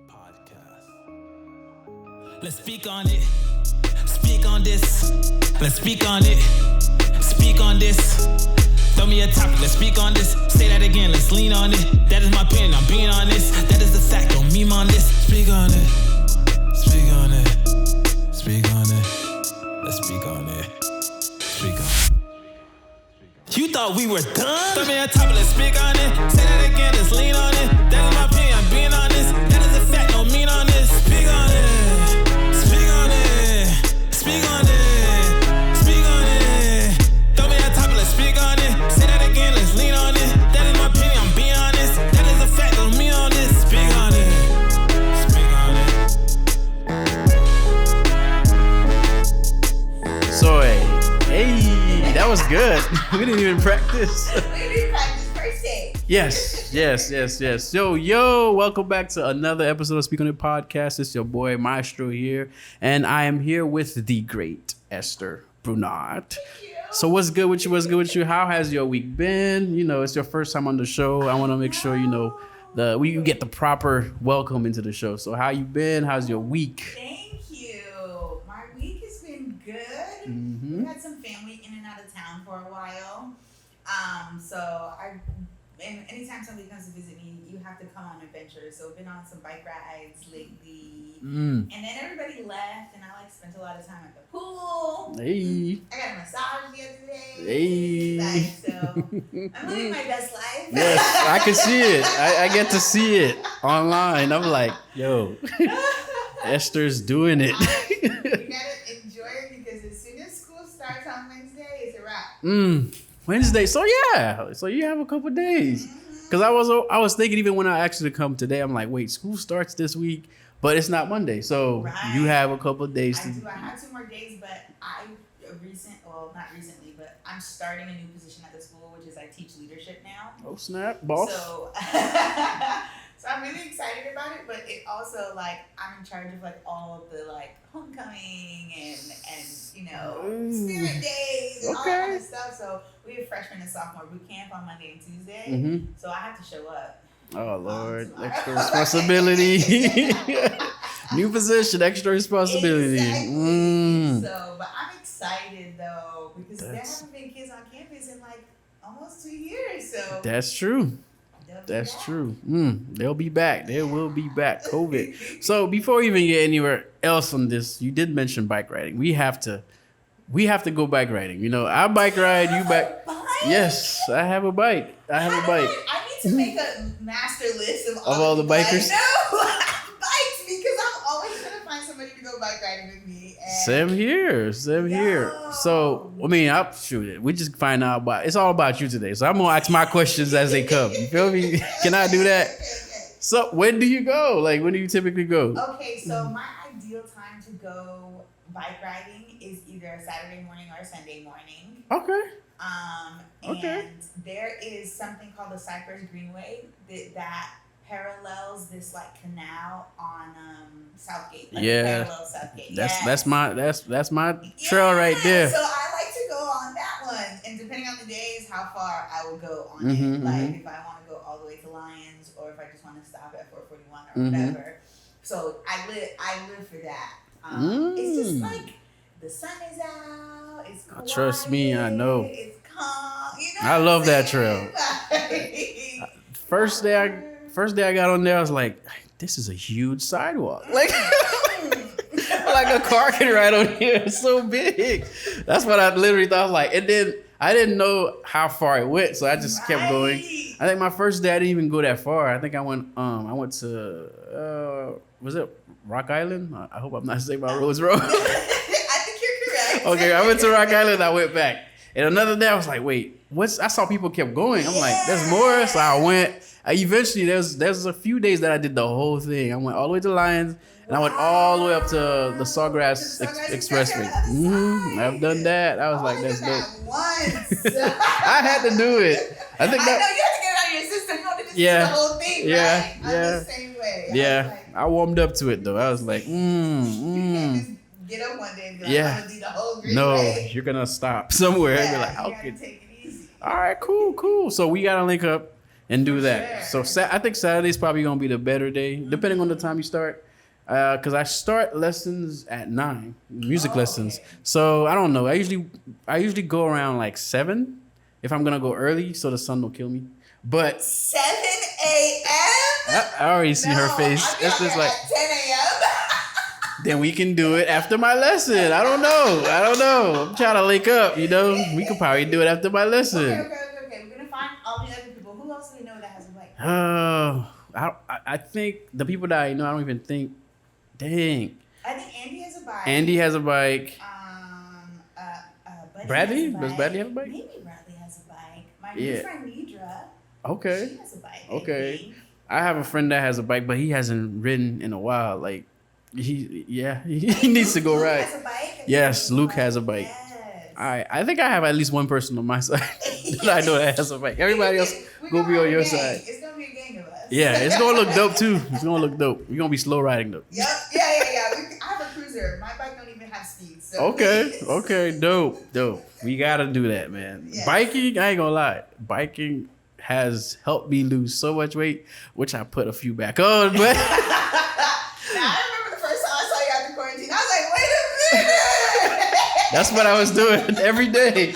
Podcast. Let's speak on it. Speak on this. Let's speak on it. Speak on this. Throw me a topic. Let's speak on this. Say that again. Let's lean on it. That is my opinion. I'm being honest. That is the fact. Don't meme on this. Speak on it. Speak on it. Speak on it. Let's speak on it. Speak on it. You thought we were done? Throw me a topic. Let's speak on it. Say that again. Let's lean on it. That is my opinion. I'm being honest. That is the fact. Don't mean on this. Speak on it. Speak on it. Speak on it. Speak on it. Throw me a topic. Let's speak on it. Say that again. Let's lean on it. That is my opinion. I'm being honest. That is the fact. Don't mean on this. Speak on it. Speak on it. So hey, that was good. We didn't even practice. We didn't practice first day. Yes. Yo, welcome back to another episode of Speak on It Podcast. It's your boy Maestro here, and I am here with the great Esther Brunat. So what's good with you? How has your week been? You know, it's your first time on the show. I want to make sure, you get the proper welcome into the show. So how you been? How's your week? Thank you. My week has been good. Mm-hmm. We had some family in and out of town for a while. Anytime somebody comes to visit me, you have to come on adventures. So I've been on some bike rides lately. And then everybody left, and I spent a lot of time at the pool. Hey. I got a massage the other day. Hey. So I'm living my best life. Yes, I can see it. I get to see it online. I'm like, yo, Esther's doing it. You gotta enjoy it because as soon as school starts on Wednesday, it's a wrap. Wednesday. So yeah. So you have a couple days. Cause I was thinking even when I actually come today, I'm like, wait, school starts this week, but it's not Monday. So you have a couple of days. I had 2 more days, but not recently, but I'm starting a new position at the school, which is I teach leadership now. Oh snap, boss. So I'm really excited about it, but it also I'm in charge of all of the homecoming and spirit days and all that kind of stuff. So we have freshman and sophomore boot camp on Monday and Tuesday. So I have to show up. Oh Lord, extra responsibility. New position, extra responsibility. Exactly. So, but I'm excited though because there haven't been kids on campus in almost 2 years. So that's true. That's true. They'll be back. They will be back. COVID. So before we even get anywhere else on this, you did mention bike riding. We have to go bike riding. You know, I bike ride. You bike. Yes, I have a bike. I need to make a master list of all the bikers. Bikes because I'm always gonna find somebody to go bike riding with me. Same here. So I mean, we just find out about. It's all about you today. So I'm gonna ask my questions as they come. You feel me? Can I do that? Okay. So when do you go? When do you typically go? Okay, so my ideal time to go bike riding is either a Saturday morning or a Sunday morning. Okay. And there is something called the Cypress Greenway that parallels this canal on Southgate. Parallel Southgate. That's my trail right there. So I like to go on that one, and depending on the days, how far I will go on it. If I want to go all the way to Lions, or if I just want to stop at 441 or whatever. So I live for that. It's just the sun is out. It's quiet. Trust me, I know. It's calm. I love that trail. First day I got on there, I was like, this is a huge sidewalk. Like a car can ride on here. It's so big. That's what I literally thought. And then I didn't know how far it went, so I just kept going. I think my first day I didn't even go that far. I think I went to was it Rock Island? I hope I'm not saying my roads wrong. I think you're correct. Okay, I went to Rock Island. I went back, and another day I was like, wait, I saw people kept going. I'm like, there's more. So I went. Eventually, there's a few days that I did the whole thing. I went all the way to Lions, and I went all the way up to the Sawgrass Expressway. I've done that. I was like, that's dope. Once. I had to do it. I think I know you had to get it out of your system. You wanted to see the whole thing, right? I'm the same way. I warmed up to it though. I was like, You can't just get up one day and be like, I'm gonna do the whole green way. You're gonna stop somewhere and be like, you okay. gotta take it easy. All right, cool. So we gotta link up. and do For that. sure. So I think Saturday's probably gonna be the better day, depending on the time you start. Cause I start lessons at 9, music lessons. Okay. So I don't know. I usually go around like 7 if I'm gonna go early, so the sun don't kill me. But 7 a.m. I already see her face. I'll be That's out just there like, at 10 a.m. then we can do it after my lesson. I don't know. I'm trying to link up. You know, we could probably do it after my lesson. Okay. We're gonna find all the other people. Who else do we know that has a bike? I think the people that I know, I don't even think. Dang. I think Andy has a bike. Andy has a bike. Buddy Bradley? has a bike. Does Bradley have a bike? Maybe Bradley has a bike. My Yeah. new friend Nidra. Okay. She has a bike. Okay. I think. I have a friend that has a bike, but he hasn't ridden in a while. Like, he needs to go Luke ride. has a bike? Yes, Luke has a bike. Yes. All right, I think I have at least one person on my side that I know that has a bike. Everybody else We go gonna be have on a your gang. side. It's gonna be a gang of us. Yeah, it's gonna look dope too. It's gonna look dope. We're gonna be slow riding though. Yep. Yeah. I have a cruiser. My bike don't even have speed. So Okay, dope. We gotta do that, man. Yes. Biking, I ain't gonna lie. Biking has helped me lose so much weight, which I put a few back on, but Now, I remember the first time I saw you after quarantine. I was like, wait a minute. that's what I was doing every day.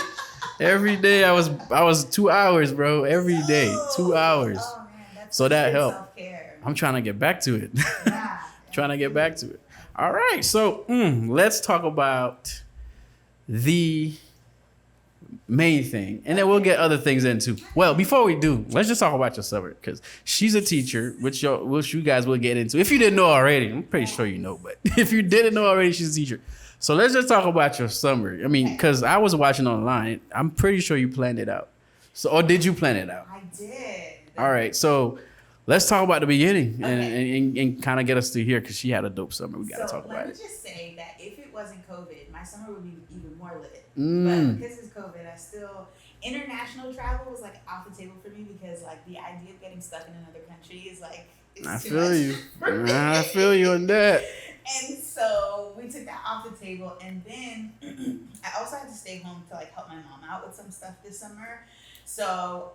Every day I was 2 hours, bro. Every day, 2 hours. Oh, man, that's So that good helped. self-care. I'm trying to get back to it. Yeah. Trying to get back to it. All right, so let's talk about the main thing, and then we'll get other things into. Well, before we do, let's just talk about your summer, because she's a teacher, which you guys will get into. If you didn't know already, I'm pretty sure you know, but if you didn't know already, she's a teacher. So let's just talk about your summer. I mean, because I was watching online, I'm pretty sure you planned it out. So, or did you plan it out? I did. All right, so let's talk about the beginning and kind of get us to here, because she had a dope summer. We got to talk about Let me it. just say that if it wasn't COVID, my summer would be even more lit. Mm. But because it's COVID, international travel was like off the table for me, because like the idea of getting stuck in another country is like, it's I too feel much you. for me. I feel you on that. And so we took that off the table, and then I also had to stay home to like help my mom out with some stuff this summer. So,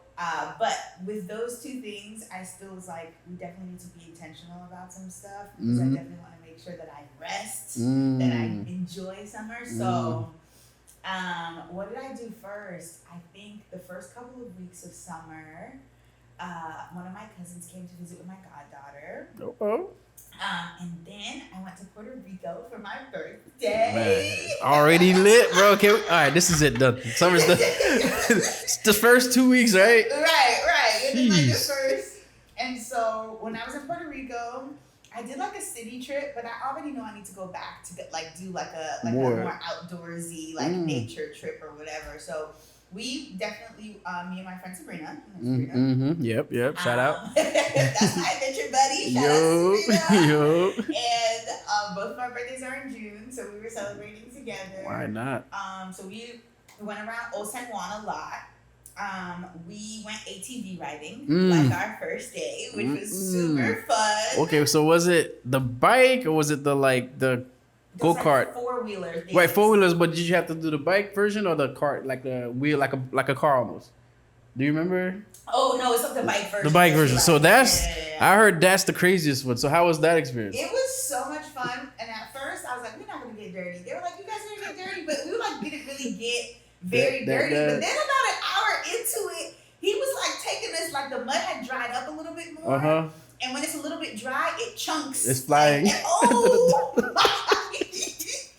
but with those two things, I still was like, we definitely need to be intentional about some stuff, because I definitely want to make sure that I rest, that I enjoy summer. So, what did I do first? I think the first couple of weeks of summer, one of my cousins came to visit with my goddaughter. Oh. And then I went to Puerto Rico for my Man, birthday. it's already lit, bro. Okay, all right, this is it done. Summer's done. It's the first 2 weeks, right? Right. It was like the Jeez. first. And so when I was in Puerto Rico, I did like a city trip, but I already know I need to go back to get, like do like a more outdoorsy like nature trip or whatever. So we definitely, me and my friend Sabrina. Yep. Shout out. That's my adventure buddy. Shout out to Sabrina. Yo. And both of our birthdays are in June, so we were celebrating together. Why not? So we went around Old San Juan a lot. We went ATV riding like our first day, which was super fun. Okay, so was it the bike or was it the go kart? Like four-wheeler things. Right, 4-wheelers. But did you have to do the bike version or the cart, like the wheel, like a car almost? Do you remember? Oh no, it's like the bike version. The bike version. So that's Yeah. I heard that's the craziest one. So how was that experience? It was so much fun, and at first I was like, we're not gonna get dirty. They were like, you guys are gonna get dirty, but we like didn't really get very dirty. But then about an hour into it, he was like taking us, like the mud had dried up a little bit more. And when it's a little bit dry, it chunks. It's flying. Like, oh my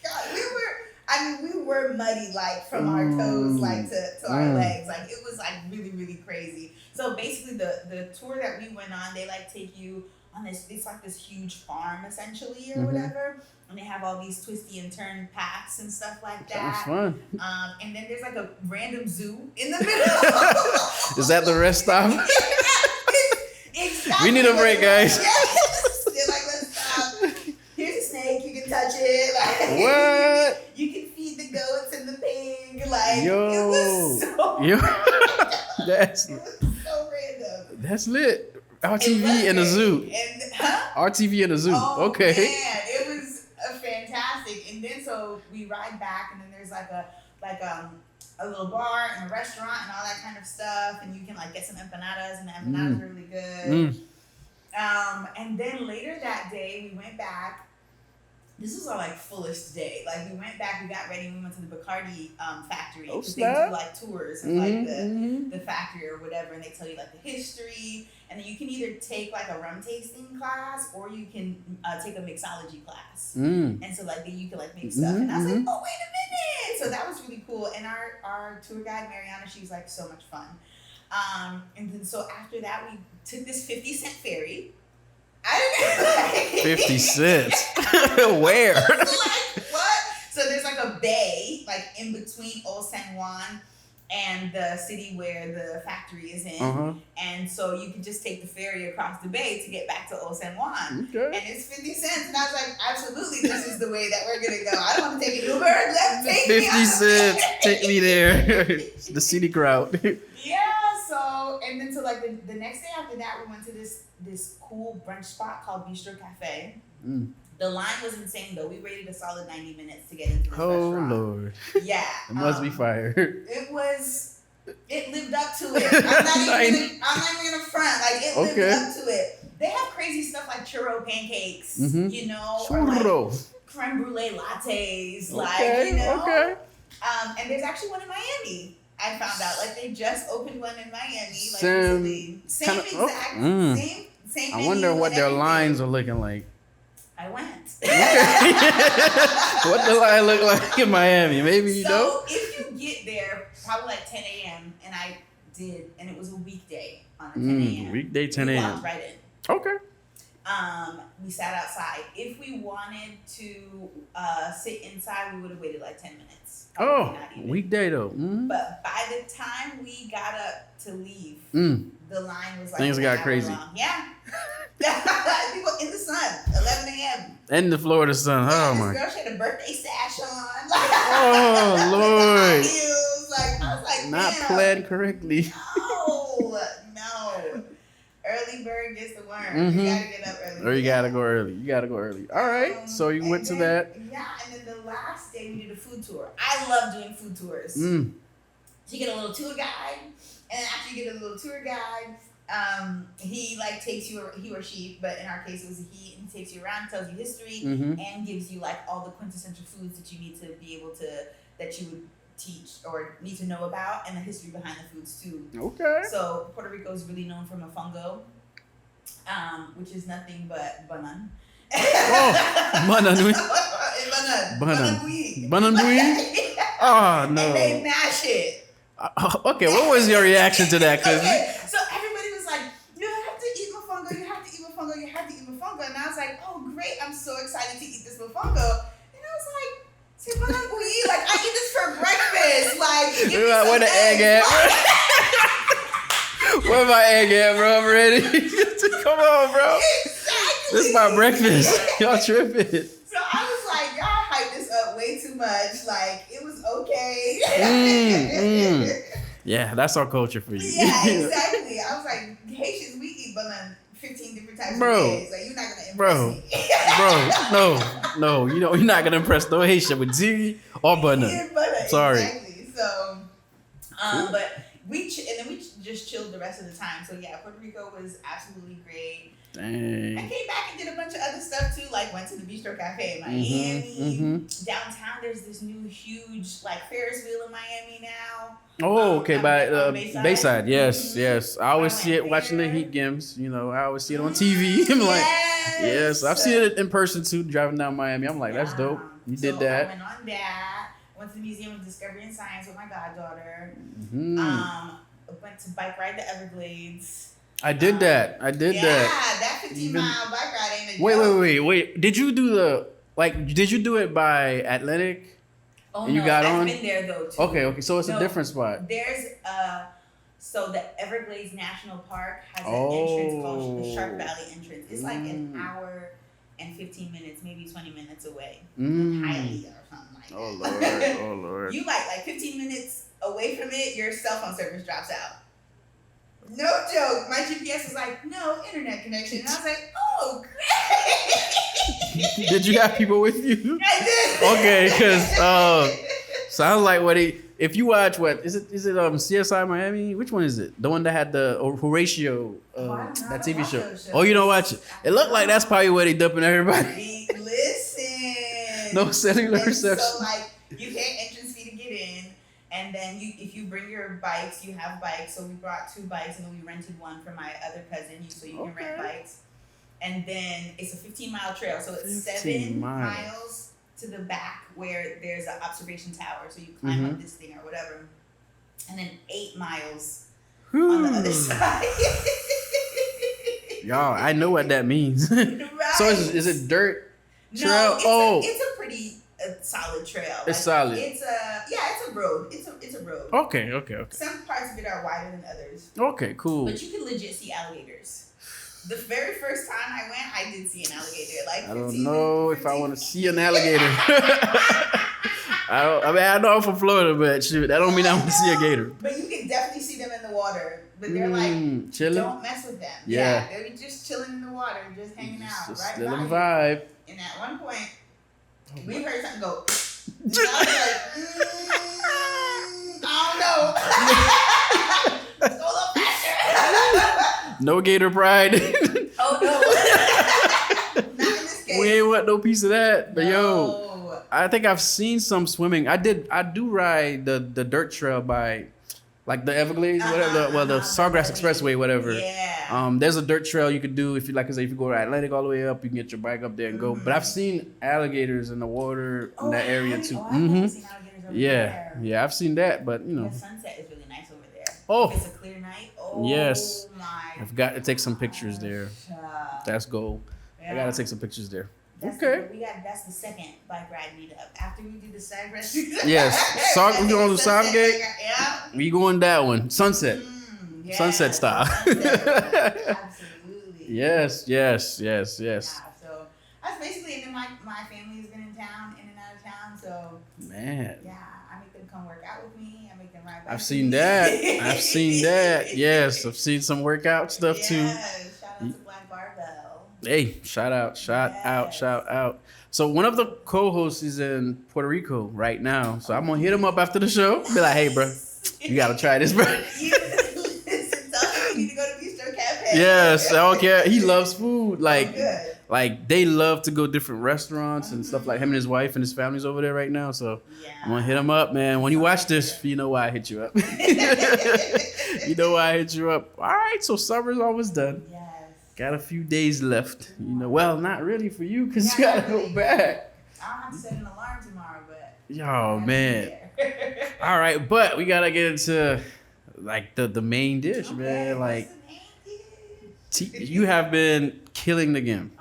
God, we were muddy, like from our toes, like to our legs. Like it was like really, really crazy. So basically the tour that we went on, they like take you on it's like this huge farm essentially or whatever. And they have all these twisty and turn paths and stuff like that. Sounds fun. And then there's like a random zoo in the middle. Is that the rest stop? Exactly. We need a break, guys. Yes. They're like, let's stop. Here's a snake. You can touch it. Like, What? You can feed the goats and the pig. Like, Yo. it was so That's it was so random. That's lit. RTV in a zoo. And, RTV in a zoo. Oh, Okay. man, it was fantastic. And then so we ride back, and then there's like a a little bar and a restaurant and all that kind of stuff, and you can like get some empanadas, and the empanadas are really good. And then later that day, we went back. This was our like fullest day. Like we went back, we got ready, and we went to the Bacardi factory. Oh, They do like tours of like the factory or whatever, and they tell you like the history. And then you can either take like a rum tasting class, or you can take a mixology class. And so like you can like make stuff. And I was like, oh wait a minute! So that was really cool. And our tour guide Mariana, she was like so much fun. And then so after that, we took this 50-cent ferry. I didn't know. 50 cents. Where? Like, what? So there's like a bay, like in between Old San Juan and the city where the factory is in. And so you can just take the ferry across the bay to get back to Old San Juan. Okay. And it's 50 cents. And I was like, absolutely, this is the way that we're going to go. I don't want to take an Uber. Let's take 50 cents. Take me there. The city crowd. Yeah. So, and then so like the next day after that, we went to this cool brunch spot called Bistro Cafe. The line was insane though. We waited a solid 90 minutes to get into this restaurant. Oh Lord. Yeah. It must be fire. It lived up to it. I'm not even gonna front. Like it lived up to it. They have crazy stuff like churro pancakes, you know, churro. Or like creme brulee lattes, like, you know. And there's actually one in Miami. I found out, like they just opened one in Miami, like recently. Same exact, same. I wonder what their lines are looking like. I went. What the line look like in Miami? Maybe you know. So if you get there, probably like 10 a.m. and I did, and it was a weekday on a 10 a.m. Weekday 10 a.m. We walked right in. Okay. We sat outside. If we wanted to sit inside, we would have waited like 10 minutes. Oh, weekday though. But by the time we got up to leave, the line was like things got crazy. Long. Yeah. People in the sun, 11 a.m. In the Florida sun. Oh my. This girl, she had a birthday sash on. Oh Lord. I was like, not planned correctly. No. Early bird gets the worm. You gotta get up early. Or you gotta go early. You gotta go early. All right. So you went to that. Yeah, and then the last day we did a food tour. I love doing food tours. So you get a little tour guide, and after you get a little tour guide, he like takes you, he or she, but in our case it was a he, and he takes you around, tells you history, and gives you like all the quintessential foods that you need to be able to, that you would teach or need to know about, and the history behind the foods too. Okay. So Puerto Rico is really known for mofongo, which is nothing but banan. Banan. Oh no. And they mash it. Okay, what was your reaction to that? So everybody was like, you have to eat mofongo, you have to eat mofongo, you have to eat mofongo. And I was like, oh great, I'm so excited to eat this mofongo. And I was like, c'est banan bouilli, like I eat this for breakfast. Like, give me some where the egg at? Where my egg at, bro? I'm ready. Come on, bro. Exactly. This is my breakfast. Y'all tripping. So I was like, y'all hyped this up way too much. Like, it was okay. Yeah, that's our culture for you. Yeah, exactly. I was like, Haitians, we eat banan 15 different types of ways. Like, you're not going to impress me. No. You know, you're not going to impress no Haitian with ziri or banan. Sorry. Exactly. So, but we just chilled the rest of the time. So yeah, Puerto Rico was absolutely great. Dang. I came back and did a bunch of other stuff too, like went to the Bistro Cafe in Miami. Downtown, there's this new huge like Ferris wheel in Miami now. Oh, okay, by Bayside. Yes. I always see it watching the Heat games. You know, I always see it on TV. I'm like, yes, I've seen it in person too, driving down Miami. I'm like, that's dope. You did that. I went on that. Went to the Museum of Discovery and Science with my goddaughter. Went to bike ride the Everglades. I did that. Yeah, that 15-mile bike ride ain't a joke. Wait. Did you do it by Atlantic? Oh, and you got on? I've been there though too. Okay. So it's a different spot. There's so the Everglades National Park has an entrance called the Shark Valley entrance. It's like an hour and 15 minutes, maybe 20 minutes away. Hialeah or something like that. Oh Lord. You like 15 minutes away from it, your cell phone service drops out. No joke. My GPS was like, no internet connection. And I was like, oh, great. Did you have people with you? I did. Okay, because sounds like if you watch what is it CSI Miami? Which one is it? The one that had the Horatio that TV show. Oh, you don't watch it. It looked like that's probably where they dumping everybody. Listen. No cellular reception. So like you pay entrance fee to get in, and then if you bring your bikes, you have bikes. So we brought 2 bikes, and then we rented one for my other cousin, so you can rent bikes. And then it's a 15-mile trail, so it's 7 miles to the back where there's an observation tower, so you climb up this thing or whatever, and then 8 miles on the other side. Y'all, I know what that means. Right. So is it dirt trail? No, it's a pretty solid trail. It's solid. It's a road. It's a road. Okay. Some parts of it are wider than others. Okay, cool. But you can legit see alligators. The very first time I went, I did see an alligator. Like I don't know if I want to see an alligator. I know I'm from Florida, but shoot, that don't mean I want to see a gator. But you can definitely see them in the water. But they're like, chilling. Don't mess with them. Yeah, they're just chilling in the water, just hanging out. Just right let them by vibe. you. And at one point, we heard something go. And I was like, I don't know. Let's go a little faster. No gator pride. Oh no. Not in this case. We ain't want no piece of that. But yo, I think I've seen some swimming. I do ride the dirt trail by like the Everglades, whatever. The Sawgrass Expressway, whatever. Yeah. There's a dirt trail you could do if you if you go to Atlantic all the way up, you can get your bike up there and go. But I've seen alligators in the water in that area too. I've never seen alligators over there. Yeah, I've seen that, but you know. The sunset is really nice over there. Oh. If it's a clear night. Oh yes. My. I've got to take some pictures there. That's gold. Yeah. I gotta take some pictures there. That's that's the second bike ride meetup. After we do the Sawgrass. Yes. We going to Southgate? Yeah. We going that one. Sunset. Yeah. Sunset style. Absolutely. Yes. Yeah, so that's basically it. And my family has been in and out of town. So man. Yeah, I make them come work out with me. I make them ride bikes. I've seen that. Yes, I've seen some workout stuff too. Shout out to Black Barbell. Hey, shout out. So one of the co-hosts is in Puerto Rico right now. So I'm gonna hit him up after the show. Be like, hey, bro, you gotta try this, bro. Listen, tell him you need to go to Bistro Cafe. Yes, I don't care. He loves food. Good. Like they love to go different restaurants and stuff. Like him and his wife and his family's over there right now. So I'm gonna hit him up, man. When you watch this, you know why I hit you up. You know why I hit you up. All right, so summer's almost done. Yes. Got a few days left. You know, well, not really for you because you gotta go back. I don't have to set an alarm tomorrow, but. Oh man. All right, but we gotta get into like the main dish, man. Like you have been killing the game.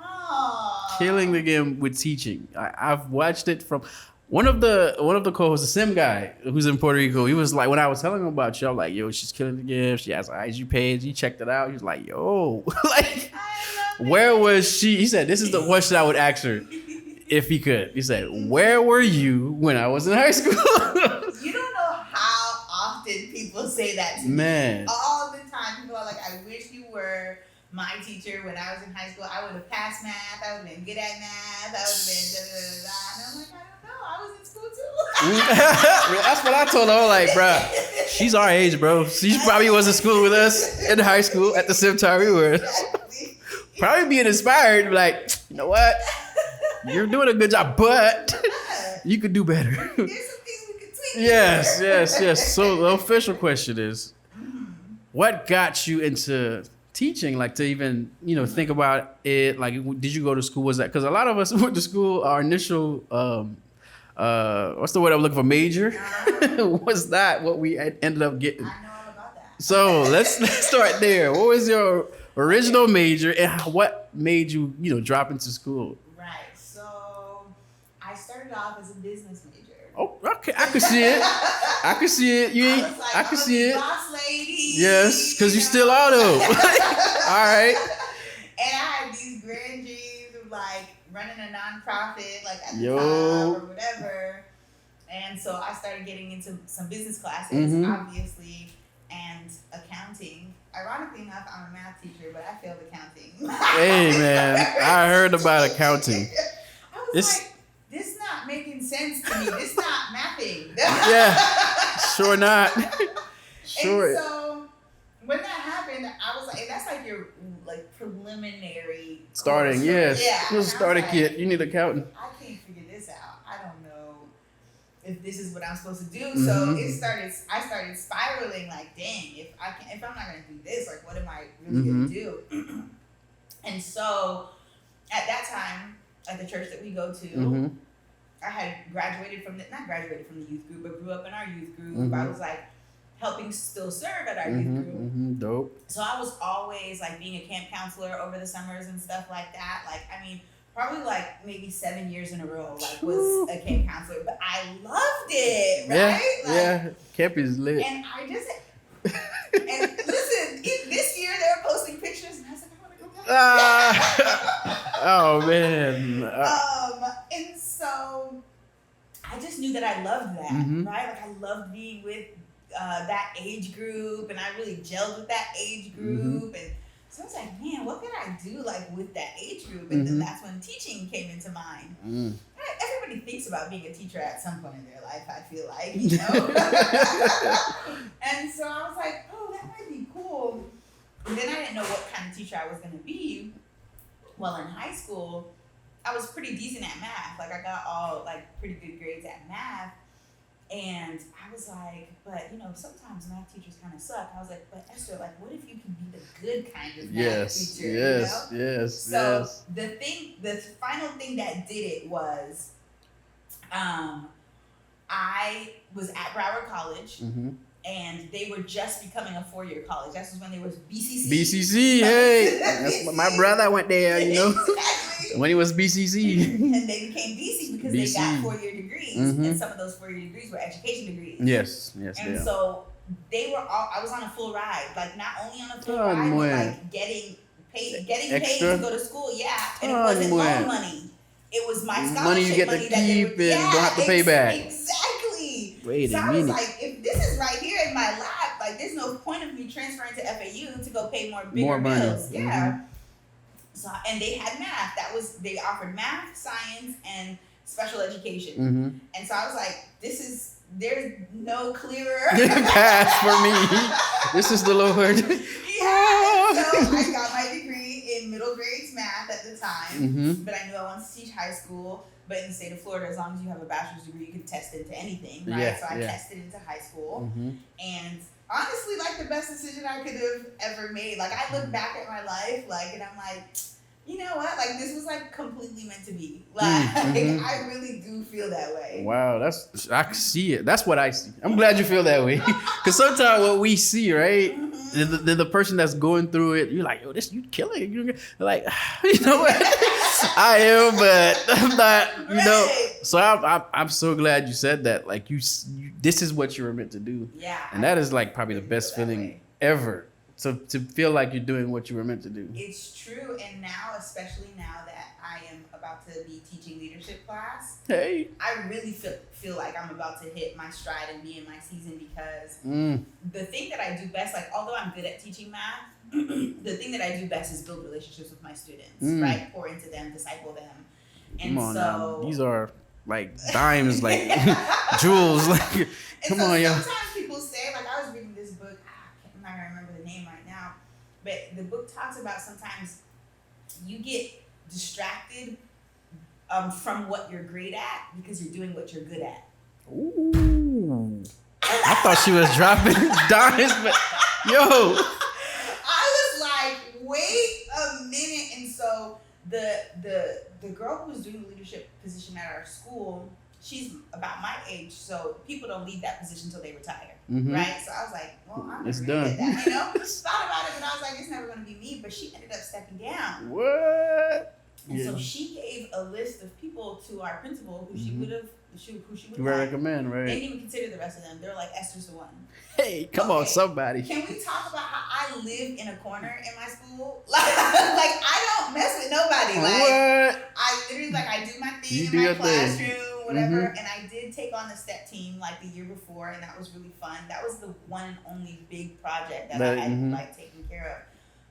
Killing the game with teaching. I've watched it from one of the co-hosts, the Sim guy who's in Puerto Rico. He was like, when I was telling him about you, I'm like, yo, she's killing the game. She has an IG page. He checked it out. He was like, yo, like, where was she? He said, this is the question I would ask her if he could. He said, where were you when I was in high school? You don't know how often people say that to me. All the time. People are like, I wish you were my teacher when I was in high school. I would have passed math. I would have been good at math. I would have been da-da-da-da. And I'm like, I don't know. I was in school too. That's what I told her. I was like, bro, she's our age, bro. She probably was in school with us in high school at the same time we were. Exactly. Probably being inspired, like, you know what? You're doing a good job, but you could do better. There's some things we could tweak. Yes. So the official question is, what got you into teaching, like to even, you know, think about it? Like, did you go to school? Was that because a lot of us went to school, our initial what's the word I'm looking for, major was not what we ended up getting. I know all about that. So let's start there. What was your original major and what made you, you know, drop into school? Right. So I started off as a business major. Oh, okay. I could see it. I could see it. I could see it. Boss lady. Yes, because you still are though. All right. And I had these grand dreams of like running a nonprofit, like at the Yo. top or whatever. And so I started getting into some business classes, obviously, and accounting. Ironically enough, I'm a math teacher, but I failed accounting. Hey man, I heard about accounting. I was like, this not making sense to me. This not mapping. Yeah. Sure not. Sure. And so when that happened, I was like, and that's like your like preliminary Starting, course, yes. Yeah. Just start a kit. You need an accountant. I can't figure this out. I don't know if this is what I'm supposed to do. So I started spiraling like, dang, if I'm not gonna do this, like what am I really gonna do? And so at that time, at the church that we go to, I had not graduated from the youth group, but grew up in our youth group. I was like helping still serve at our youth group. Dope. So I was always like being a camp counselor over the summers and stuff like that. Like, I mean, probably like maybe 7 years in a row, like was a camp counselor, but I loved it, right? Yeah, camp is lit. And I just, and listen, this year they were posting pictures and I was like, I want to go back. Oh man. And so I just knew that I loved that, right? Like I loved being with that age group, and I really gelled with that age group, and so I was like, man, what could I do like with that age group? And then that's when teaching came into mind. Everybody thinks about being a teacher at some point in their life, I feel like, you know. And so I was like, oh, that might be cool. And then I didn't know what kind of teacher I was going to be. Well, in high school, I was pretty decent at math. Like I got all like pretty good grades at math. And I was like, but you know, sometimes math teachers kind of suck. I was like, but Esther, like, what if you can be the good kind of math teacher? Yes, you know? yes. So the final thing that did it was, I was at Broward College, and they were just becoming a 4-year college. That was when there was BCC. BCC, hey, that's my brother went there, you know. Exactly. When he was BCC. And they became BC because they got 4-year degrees, and some of those 4-year degrees were education degrees. Yes. And so they were all. I was on a full ride, like not only on a full ride, but like getting paid to go to school. Yeah, and it wasn't loan money. It was my scholarship money you get to keep and don't have to pay back. Exactly. Wait so a I was minute. like, if this is right here in my lap, like there's no point of me transferring to FAU to go pay more money. bills. Yeah. So and they had math. They offered math, science, and special education. And so I was like, there's no clearer path for me. This is the Lord. Yeah. So I got my degree in middle grades math at the time, but I knew I wanted to teach high school. But in the state of Florida, as long as you have a bachelor's degree, you can test into anything, right? Yeah, so I tested into high school, and honestly, like the best decision I could have ever made. Like I look back at my life, like, and I'm like, you know what? Like this was like completely meant to be. Like I really do feel that way. Wow, I can see it. That's what I see. I'm glad you feel that way, because sometimes what we see, right, the person that's going through it, you're like, yo, you killing it. You're like, you know what? I am, but I'm not. You know. So I'm so glad you said that. Like you, this is what you were meant to do. Yeah. And that is like probably the best feeling ever. To feel like you're doing what you were meant to do. It's true, and now, especially now that I am about to be teaching leadership class, hey, I really feel like I'm about to hit my stride and be in my season because the thing that I do best, like although I'm good at teaching math, the thing that I do best is build relationships with my students, right? Pour into them, disciple them, and come on so now. These are like dimes, like jewels, like come on, y'all. Sometimes people say, like I was reading this book. I'm not gonna remember the name right now, but the book talks about sometimes you get distracted from what you're great at because you're doing what you're good at. Ooh, I thought she was dropping dimes, but yo, I was like, wait a minute, and so the girl who was doing the leadership position at our school, she's about my age, so people don't leave that position until they retire, right? So I was like, well, I'm it's never done. gonna get that, you know? Thought about it, but I was like, it's never going to be me. But she ended up stepping down. What? And so she gave a list of people to our principal who she would have, who she would recommend, right? They didn't even consider the rest of them. They're like, Esther's the one. Hey, come on, somebody. Can we talk about how I live in a corner in my school? Like I don't mess with nobody. Like what? I literally I do my thing in my classroom, whatever. And I did take on the step team like the year before, and that was really fun. That was the one and only big project that I had taken care of.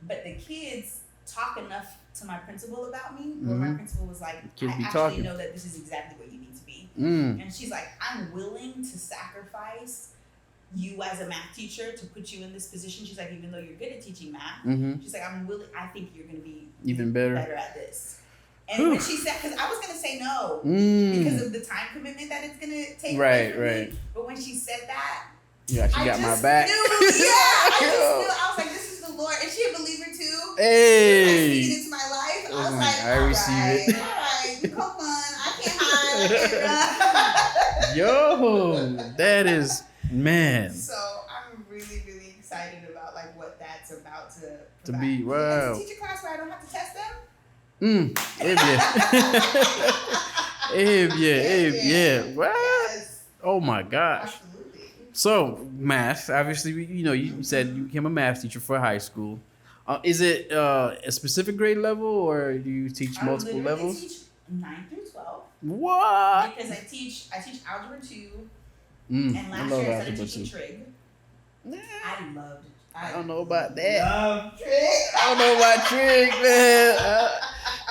But the kids talk enough to my principal about me, where my principal was like, I actually know that this is exactly what you need to be. And she's like, I'm willing to sacrifice you as a math teacher to put you in this position. She's like, even though you're good at teaching math, she's like, I think you're going to be even better at this. And when she said, because I was going to say no because of the time commitment that it's going to take. Right. But when she said that, yeah, she got my back. I just knew. I was like, this is the Lord. And she a believer too. Hey. She was like speaking into my life. I was like, I receive it. All right, come on. I can't hide. Yo, that is, man. So I'm really, really excited about like what that's about to be. Wow. To teach a class where I don't have to test them. Yeah. What? Yes. Oh my gosh. Absolutely. So math, obviously, you said you became a math teacher for high school. Is it a specific grade level, or do you teach multiple levels? I teach 9 through 12. What? Because I teach algebra 2, and last year I started teaching trig. I don't know about that. Love trig. I don't know about trig, man.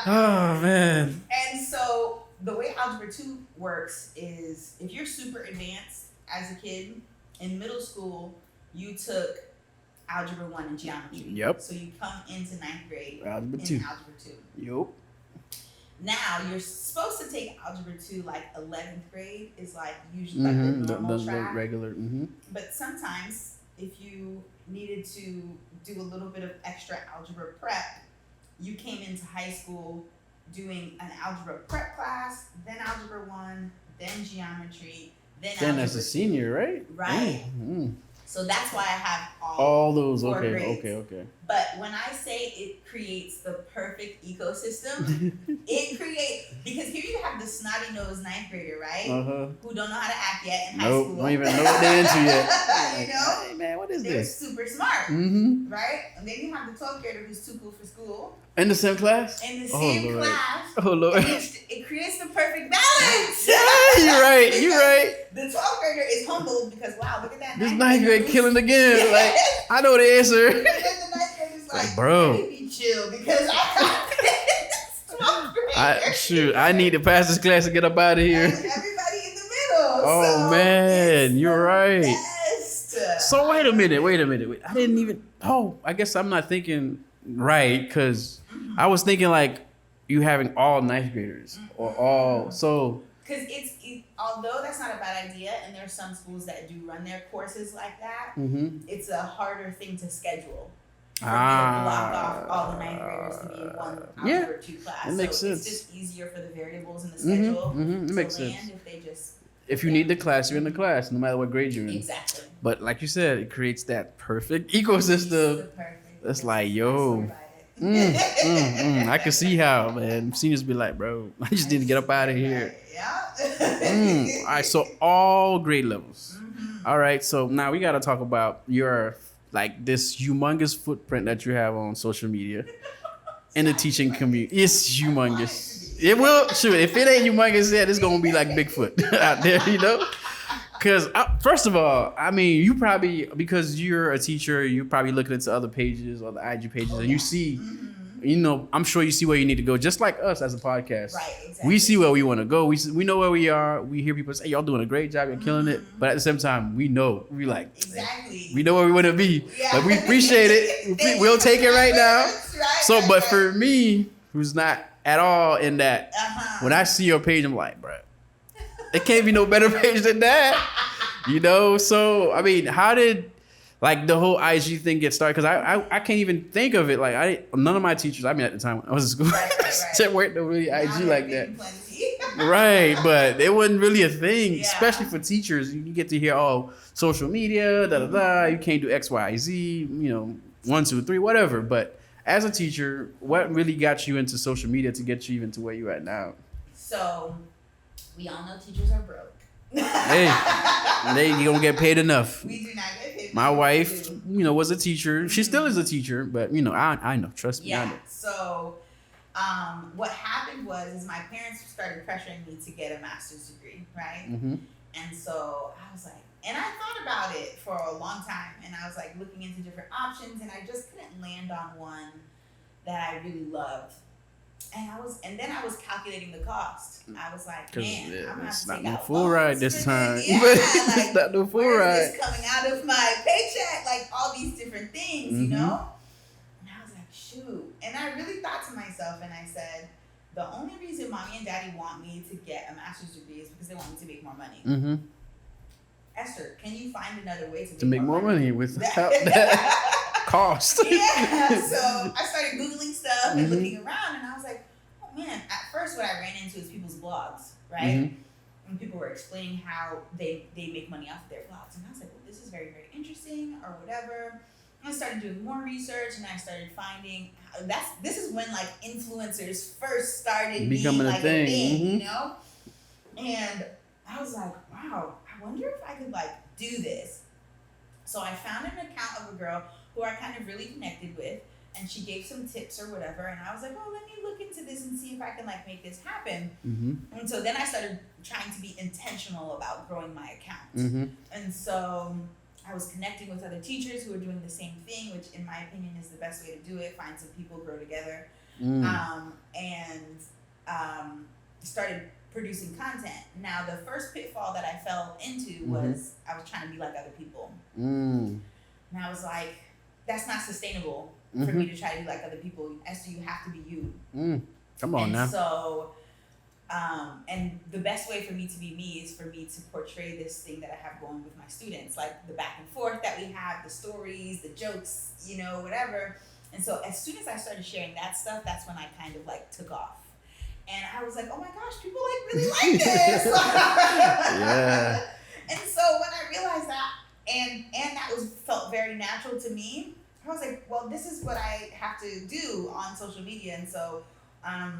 Oh man. And so the way algebra 2 works is if you're super advanced as a kid in middle school, you took algebra 1 and geometry. Yep. So you come into 9th grade algebra 2. Yep. Now you're supposed to take algebra 2 like 11th grade is like usually like the normal track. The regular. But sometimes if you needed to do a little bit of extra algebra prep, you came into high school doing an algebra prep class, then algebra 1, then geometry, then as a senior, right? Right. So that's why I have all those. 4 Okay, grades. okay. But when I say it creates the perfect ecosystem, because here you have the snotty nosed 9th grader, right? Who don't know how to act yet in high school. Don't even know what they're into yet. You know? Hey man, what is They're this? super smart, right? And then you have the 12th grader who's too cool for school. In the same class? In the same class. Oh Lord. It creates the perfect balance. Yeah, you're right. The 12th grader is humbled because wow, look at that. This 9th grade killing again. Like I know the answer. And then the 9th grade is like, bro, be chill because I got this 12th grader. I need to pass this class to get up out of here. And everybody in the middle. Oh so man, you're right. Best. So wait a minute. I didn't even. Oh, I guess I'm not thinking right because I was thinking like you having all 9th graders or all so. Because although that's not a bad idea, and there's some schools that do run their courses like that, it's a harder thing to schedule. For me to block off all the 9th graders to be in one algebra 2 class. It makes sense. It's just easier for the variables in the schedule it makes sense. If you need the class, you're in the class, no matter what grade you're in. Exactly. But like you said, it creates that perfect ecosystem. That's like, yo. I can see how, man. Seniors be like, bro, I just need to get up out of here. Yeah. All right, so all grade levels. All right, so now we got to talk about your, like, this humongous footprint that you have on social media in the teaching community. It's humongous. It will, sure, if it ain't humongous yet, it's going to be like Bigfoot out there, you know? Because, first of all, I mean, you probably, because you're a teacher, you're probably looking into other pages or the IG pages, and you see, you know, I'm sure you see where you need to go, just like us as a podcast. Right, exactly. We see where we want to go. We know where we are. We hear people say, y'all doing a great job. You're killing it. But at the same time, we know. We like, exactly. We know where we want to be. Yeah. But we appreciate it. We'll take it right now. So, but for me, who's not at all in that, when I see your page, I'm like, bro, it can't be no better page than that. You know? So, I mean, how did like the whole IG thing get started? Because I can't even think of it. Like none of my teachers, I mean at the time when I was in school, right. weren't really IG like that. Right, but it wasn't really a thing, especially for teachers. You get to hear, oh, social media, you can't do X, Y, Z, you know, 1, 2, 3, whatever. But as a teacher, what really got you into social media to get you even to where you're at now? So, we all know teachers are broke. Hey, you don't get paid enough. We do not get paid. My wife, you know, was a teacher. She still is a teacher, but you know, I know. Trust me. Yeah. I know. So, what happened was my parents started pressuring me to get a master's degree, right? And so I was like, and I thought about it for a long time, and I was like looking into different options, and I just couldn't land on one that I really loved. And then I was calculating the cost. I was like, man, I'm gonna have to take no out full loans ride for this time. Yeah, It's not no full where ride. is this coming out of my paycheck? Like all these different things, you know? And I was like, shoot. And I really thought to myself, and I said, the only reason mommy and daddy want me to get a master's degree is because they want me to make more money. Esther, can you find another way to make more money without that cost? Yeah. So I started Googling stuff and looking around, and I was like, oh man. At first, what I ran into is people's blogs, right? And people were explaining how they make money off of their blogs. And I was like, well, this is very, very interesting or whatever. And I started doing more research, and I started finding this is when like influencers first started becoming being like a thing, you know? And I was like, wow, I wonder if I could like do this. So I found an account of a girl who I kind of really connected with, and she gave some tips or whatever. And I was like, oh, let me look into this and see if I can like make this happen. And so then I started trying to be intentional about growing my account. And so I was connecting with other teachers who were doing the same thing, which in my opinion is the best way to do it. Find some people, grow together. And started producing content. Now, the first pitfall that I fell into was I was trying to be like other people. And I was like, that's not sustainable for me to try to be like other people. Esther, you have to be you. Come on now. So, and the best way for me to be me is for me to portray this thing that I have going with my students, like the back and forth that we have, the stories, the jokes, you know, whatever. And so as soon as I started sharing that stuff, that's when I kind of like took off. And I was like, oh my gosh, people like really like this. Yeah. And so when I realized that, and that felt very natural to me, I was like, well, this is what I have to do on social media. And so I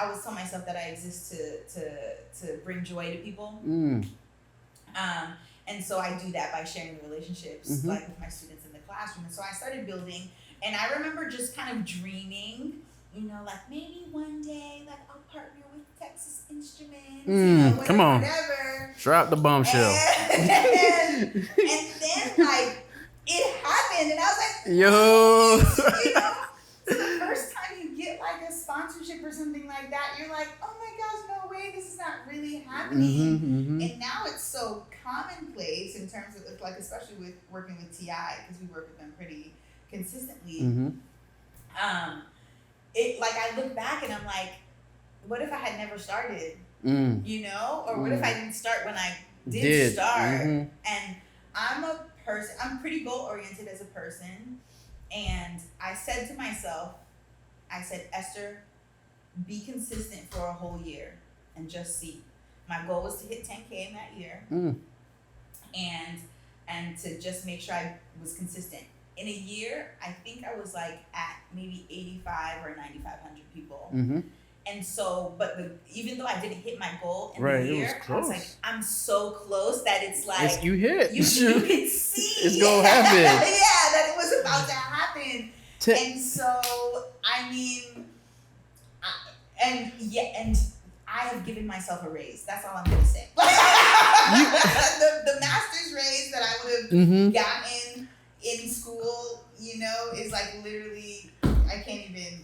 always tell myself that I exist to bring joy to people. And so I do that by sharing the relationships, like with my students in the classroom. And so I started building, and I remember just kind of dreaming, you know, like maybe one day, like I'll partner with Texas Instruments, you know, whatever, come on, whatever. Drop the bombshell. And then like it happened, and I was like, yo. You know, so the first time you get like a sponsorship or something like that, you're like, oh my gosh, no way, this is not really happening. And now it's so commonplace in terms of like, especially with working with TI, because we work with them pretty consistently. It like I look back and I'm like, what if I had never started? You know, or what if I didn't start when I did start? And I'm pretty goal oriented as a person. And I said to myself, Esther, be consistent for a whole year and just see. My goal was to hit 10K in that year. And to just make sure I was consistent. In a year, I think I was like at maybe 85 or 9,500 people. And so, even though I didn't hit my goal in a year, I was like, I'm so close that it's like you hit. You can see it's gonna happen. That it was about to happen. And so, I mean, and I have given myself a raise. That's all I'm gonna say. the master's raise that I would have gotten in school, you know, is like literally, I can't even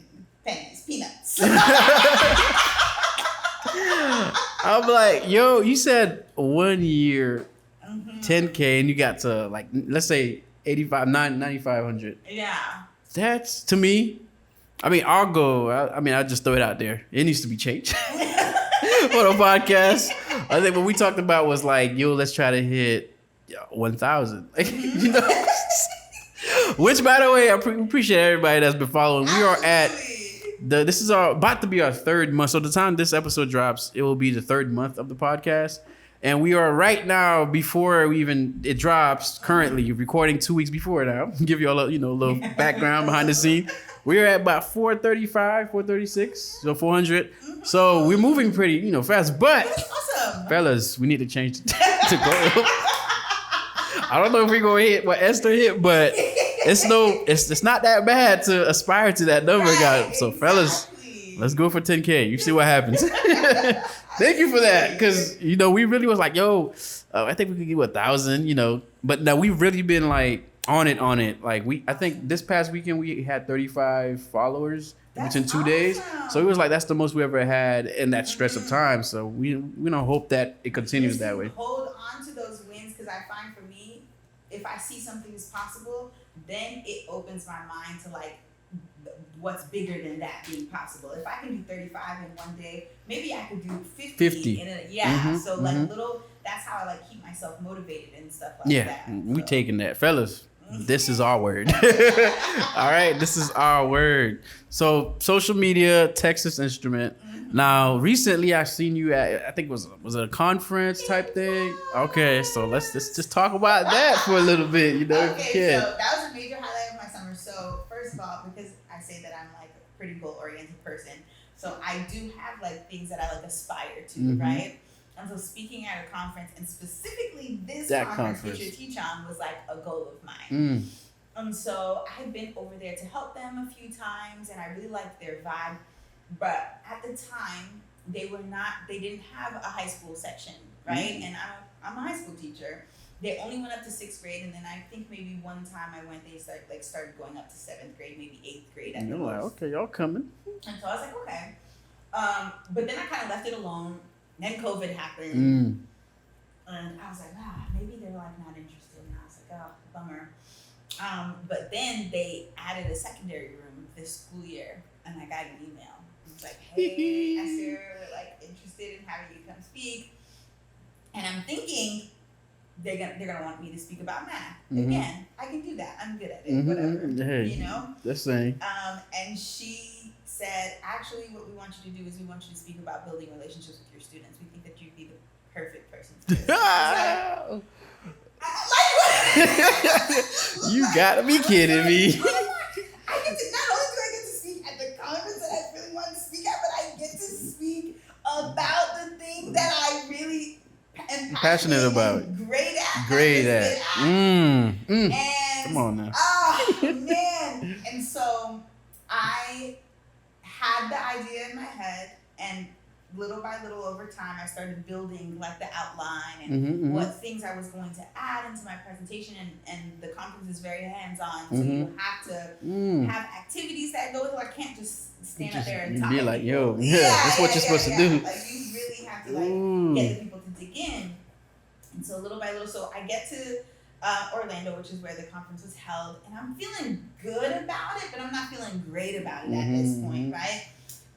peanuts. I'm like, yo, you said 1 year, 10K, and you got to like, let's say 9,500. Yeah. That's, to me, I mean, I'll go, I'll just throw it out there. It needs to be changed. For the podcast, I think what we talked about was like, yo, let's try to hit 1,000. You know? Which, by the way, I appreciate everybody that's been following. We are at this is about to be our third month. So the time this episode drops, it will be the third month of the podcast. And we are right now, before it drops, currently recording 2 weeks before now. Give you all a little background behind the scene. We're at about 435, 436, so 400. So we're moving pretty, fast. But awesome. Fellas, we need to change to go. I don't know if we're gonna hit what Esther hit, but it's not that bad to aspire to that number, guys. So fellas, let's go for 10K. You see what happens. Thank you for that, because we really was like, yo, I think we could get 1,000, but now we've really been like on it. Like I think this past weekend we had 35 followers within 2 days. So it was like that's the most we ever had in that stretch of time. So we don't hope that it continues that way. Hold on to those wins, because I find for me, if I see something is possible, then it opens my mind to like what's bigger than that being possible. If I can do 35 in one day, maybe I could do 50. So like little, that's how I like keep myself motivated and stuff like that. We taking that, fellas. This is our word. All right, this is our word. So social media, Texas Instrument. Now, recently I've seen you at, I think was it a conference type thing? Okay, so let's just talk about that for a little bit, you know, if you can. So that was a major highlight of my summer. So first of all, because I say that I'm like a pretty goal-oriented person, so I do have like things that I like aspire to, right? And so speaking at a conference, and specifically this conference, Future Teach On, was like a goal of mine. And so I had been over there to help them a few times, and I really liked their vibe. But at the time, they didn't have a high school section, right? And I'm a high school teacher. They only went up to 6th grade, and then I think maybe one time I went, they started going up to 7th grade, maybe 8th grade. And you're like, okay, y'all coming. And so I was like, okay. But then I kind of left it alone. Then COVID happened, and I was like, maybe they're like not interested. And I was like, oh, bummer. But then they added a secondary room this school year, and I got an email. It was like, hey, Esther, we're like interested in having you come speak. And I'm thinking they're gonna want me to speak about math. Again, I can do that. I'm good at it. Whatever. Hey, you know. That's saying. And she said, actually, what we want you to do is we want you to speak about building relationships with your students. We think that you'd be the perfect person to do this. You gotta be kidding me. I get to, not only do I get to speak at the conference that I really want to speak at, but I get to speak about the thing that I really am passionate about. Great at. And come on now. Oh, man. And so I had the idea in my head, and little by little over time, I started building like the outline and what things I was going to add into my presentation. And the conference is very hands-on, so you have to have activities that go with it. I can't just stand up there and talk. Be like, yo, that's what you're supposed to do. Like you really have to like get the people to dig in. And so little by little, so I get to Orlando, which is where the conference was held, and I'm feeling good about it, but I'm not feeling great about it at this point, right?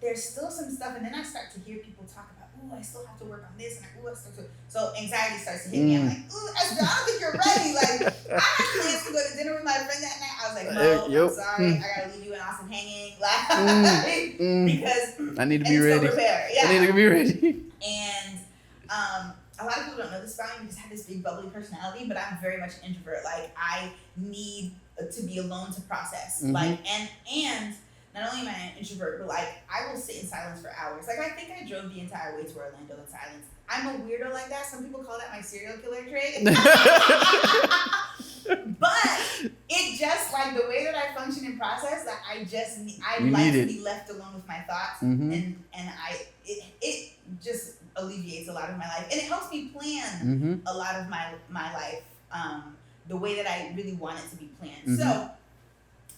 There's still some stuff, and then I start to hear people talk about, I still have to work on this, and I still have to. So anxiety starts to hit me. I'm like, Esther, I don't think you're ready. Like, I had plans to go to dinner with my friend that night. I was like, no, I'm sorry, I gotta leave you in Austin hanging, like, because I need to be ready. I need to be ready. And a lot of people don't know this about me because I have this big bubbly personality, but I'm very much an introvert. Like, I need to be alone to process. Like, and not only am I an introvert, but like I will sit in silence for hours. Like I think I drove the entire way to Orlando in silence. I'm a weirdo like that. Some people call that my serial killer trait. But it just like the way that I function and process, that I like to be left alone with my thoughts, and it just alleviates a lot of my life, and it helps me plan a lot of my life the way that I really want it to be planned. So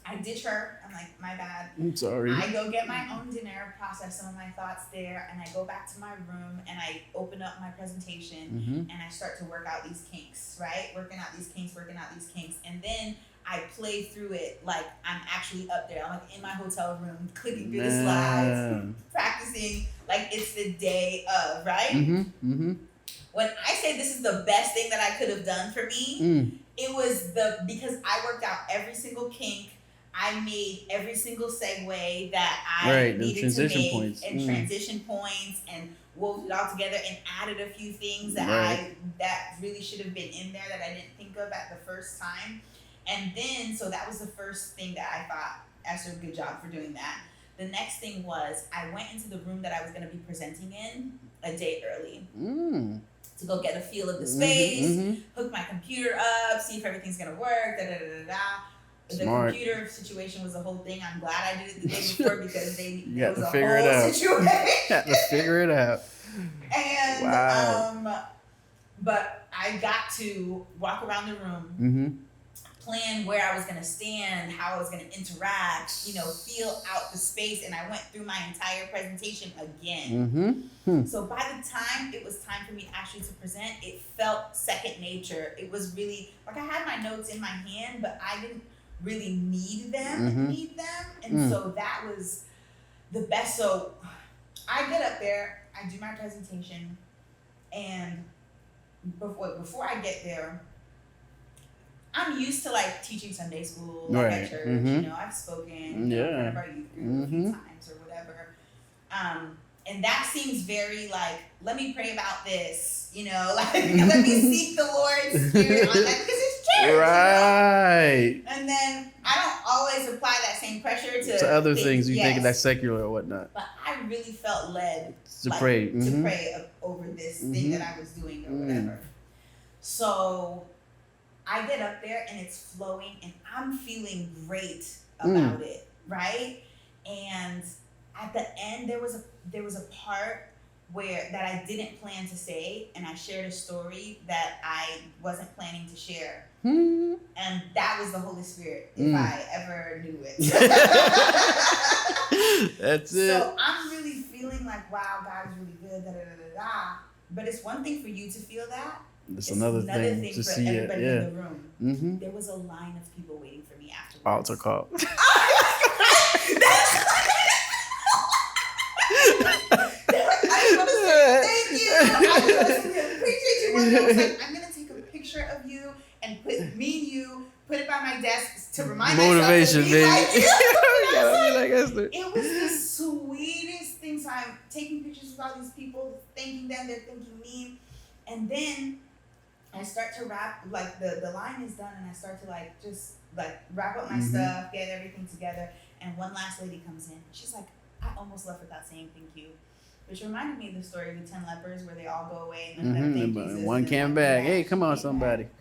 I ditch her. I'm like, my bad. I'm sorry. I go get my own dinner, process some of my thoughts there, and I go back to my room and I open up my presentation and I start to work out these kinks, right? Working out these kinks. And then I play through it like I'm actually up there. I'm like in my hotel room, clicking through the slides, practicing like it's the day of, right? When I say this is the best thing that I could have done for me, it was because I worked out every single kink. I made every single segue that I needed to make, and transition points, and wove it all together, and added a few things that that really should have been in there that I didn't think of at the first time. And then, so that was the first thing that I thought, Esther, good job for doing that. The next thing was I went into the room that I was going to be presenting in a day early to go get a feel of the space, hook my computer up, see if everything's going to work, The computer situation was a whole thing. I'm glad I did it the day before because it was a whole situation. You had to figure it out. And but I got to walk around the room, plan where I was going to stand, how I was going to interact, feel out the space. And I went through my entire presentation again. So by the time it was time for me actually to present, it felt second nature. It was really like I had my notes in my hand, but I didn't really need them. And so that was the best. So I get up there, I do my presentation, and before I get there, I'm used to like teaching Sunday school, like at church. I've spoken in front of our youth group a few times or whatever. And that seems very like, let me pray about this, like let me seek the Lord's Spirit on that because it's church. Right. And then I don't always apply that same pressure to other things you think that's secular or whatnot. But I really felt led to pray. To pray over this thing that I was doing or whatever. So I get up there and it's flowing and I'm feeling great about it, right? And at the end there was a part that I didn't plan to say, and I shared a story that I wasn't planning to share. And that was the Holy Spirit, if I ever knew it. That's it. So I'm really feeling like, wow, God is really good, But it's one thing for you to feel that. It's another thing to for see everybody it. in the room. There was a line of people waiting for me afterwards. Altar call. I just want to say thank you. I just want to say appreciate you. One day I was like, I'm gonna take a picture of you and put it by my desk to remind motivation, myself to be baby. like you. Gotta be like Esther. It was the sweetest thing. So I'm taking pictures of all these people, thanking them, they're thanking me, and then I start to wrap, like the line is done, and I start to like just like wrap up my stuff, get everything together, and one last lady comes in. She's like, I almost left without saying thank you. Which reminded me of the story of the 10 lepers where they all go away and then thank Jesus. One came back. Hey, come on, somebody. Back.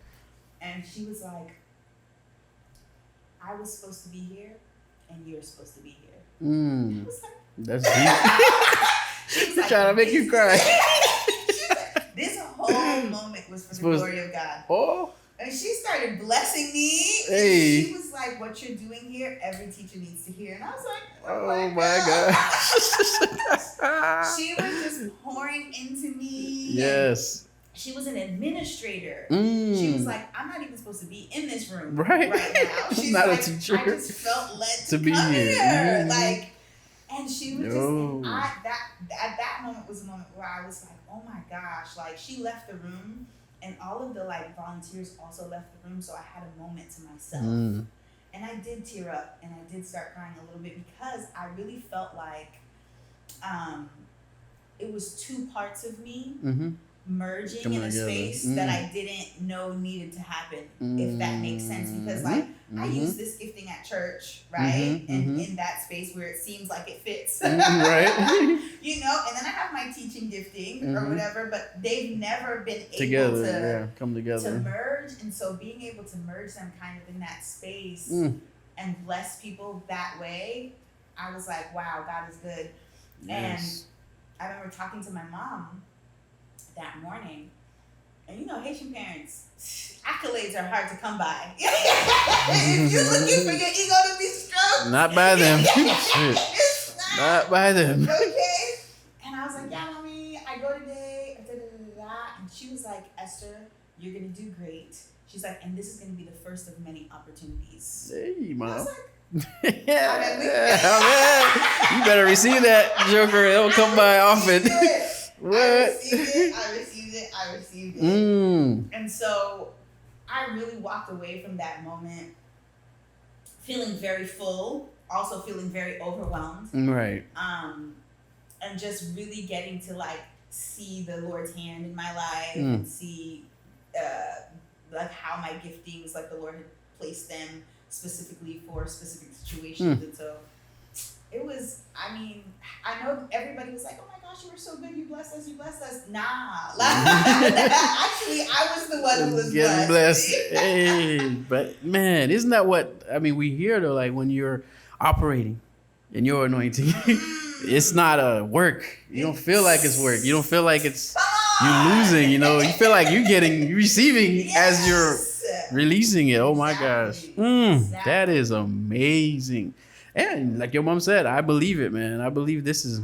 And she was like, I was supposed to be here and you're supposed to be here. I was like, that's deep. She was like, trying to make you cry. Like, this whole moment was for the glory of God. Oh. And she started blessing me. Hey. She was like, what you're doing here, every teacher needs to hear. And I was like, oh my God. She was just pouring into me. Yes. She was an administrator. She was like, I'm not even supposed to be in this room right now. She's not like, a teacher. I just felt led to be come here. Like, and she was just, and at that moment was a moment where I was like, oh my gosh, like she left the room. And all of the like volunteers also left the room, so I had a moment to myself. And I did tear up and I did start crying a little bit because I really felt like it was two parts of me merging in a space that I didn't know needed to happen, if that makes sense. Because like I use this gifting at church, right? And in that space where it seems like it fits. Right. And then I have my teaching gifting or whatever, but they've never been able to come together to merge. And so being able to merge them kind of in that space and bless people that way, I was like, wow, God is good. Yes. And I remember talking to my mom that morning, and Haitian parents, accolades are hard to come by. If you're looking for your ego to be stroked, not by them. Not by them. Okay. And I was like, yeah, mommy, I go today. And she was like, Esther, you're gonna do great. She's like, and this is gonna be the first of many opportunities. Hey, mom. I was like, you better receive that, Joker. It'll come by often. What? I received it. And so I really walked away from that moment feeling very full, also feeling very overwhelmed. Right. And just really getting to like see the Lord's hand in my life and see like how my giftings, like the Lord had placed them specifically for specific situations. And so it was, I know everybody was like, oh my gosh, you were so good, you blessed us. Nah. Actually, I was the one who was getting blessed. Hey, but man, isn't that what, we hear though, like when you're operating in your anointing, it's not a work. You don't feel like it's work. You don't feel like it's you losing, you feel like you're receiving as you're releasing it. Oh my gosh. Exactly. That is amazing. And like your mom said, I believe it, man. I believe this is.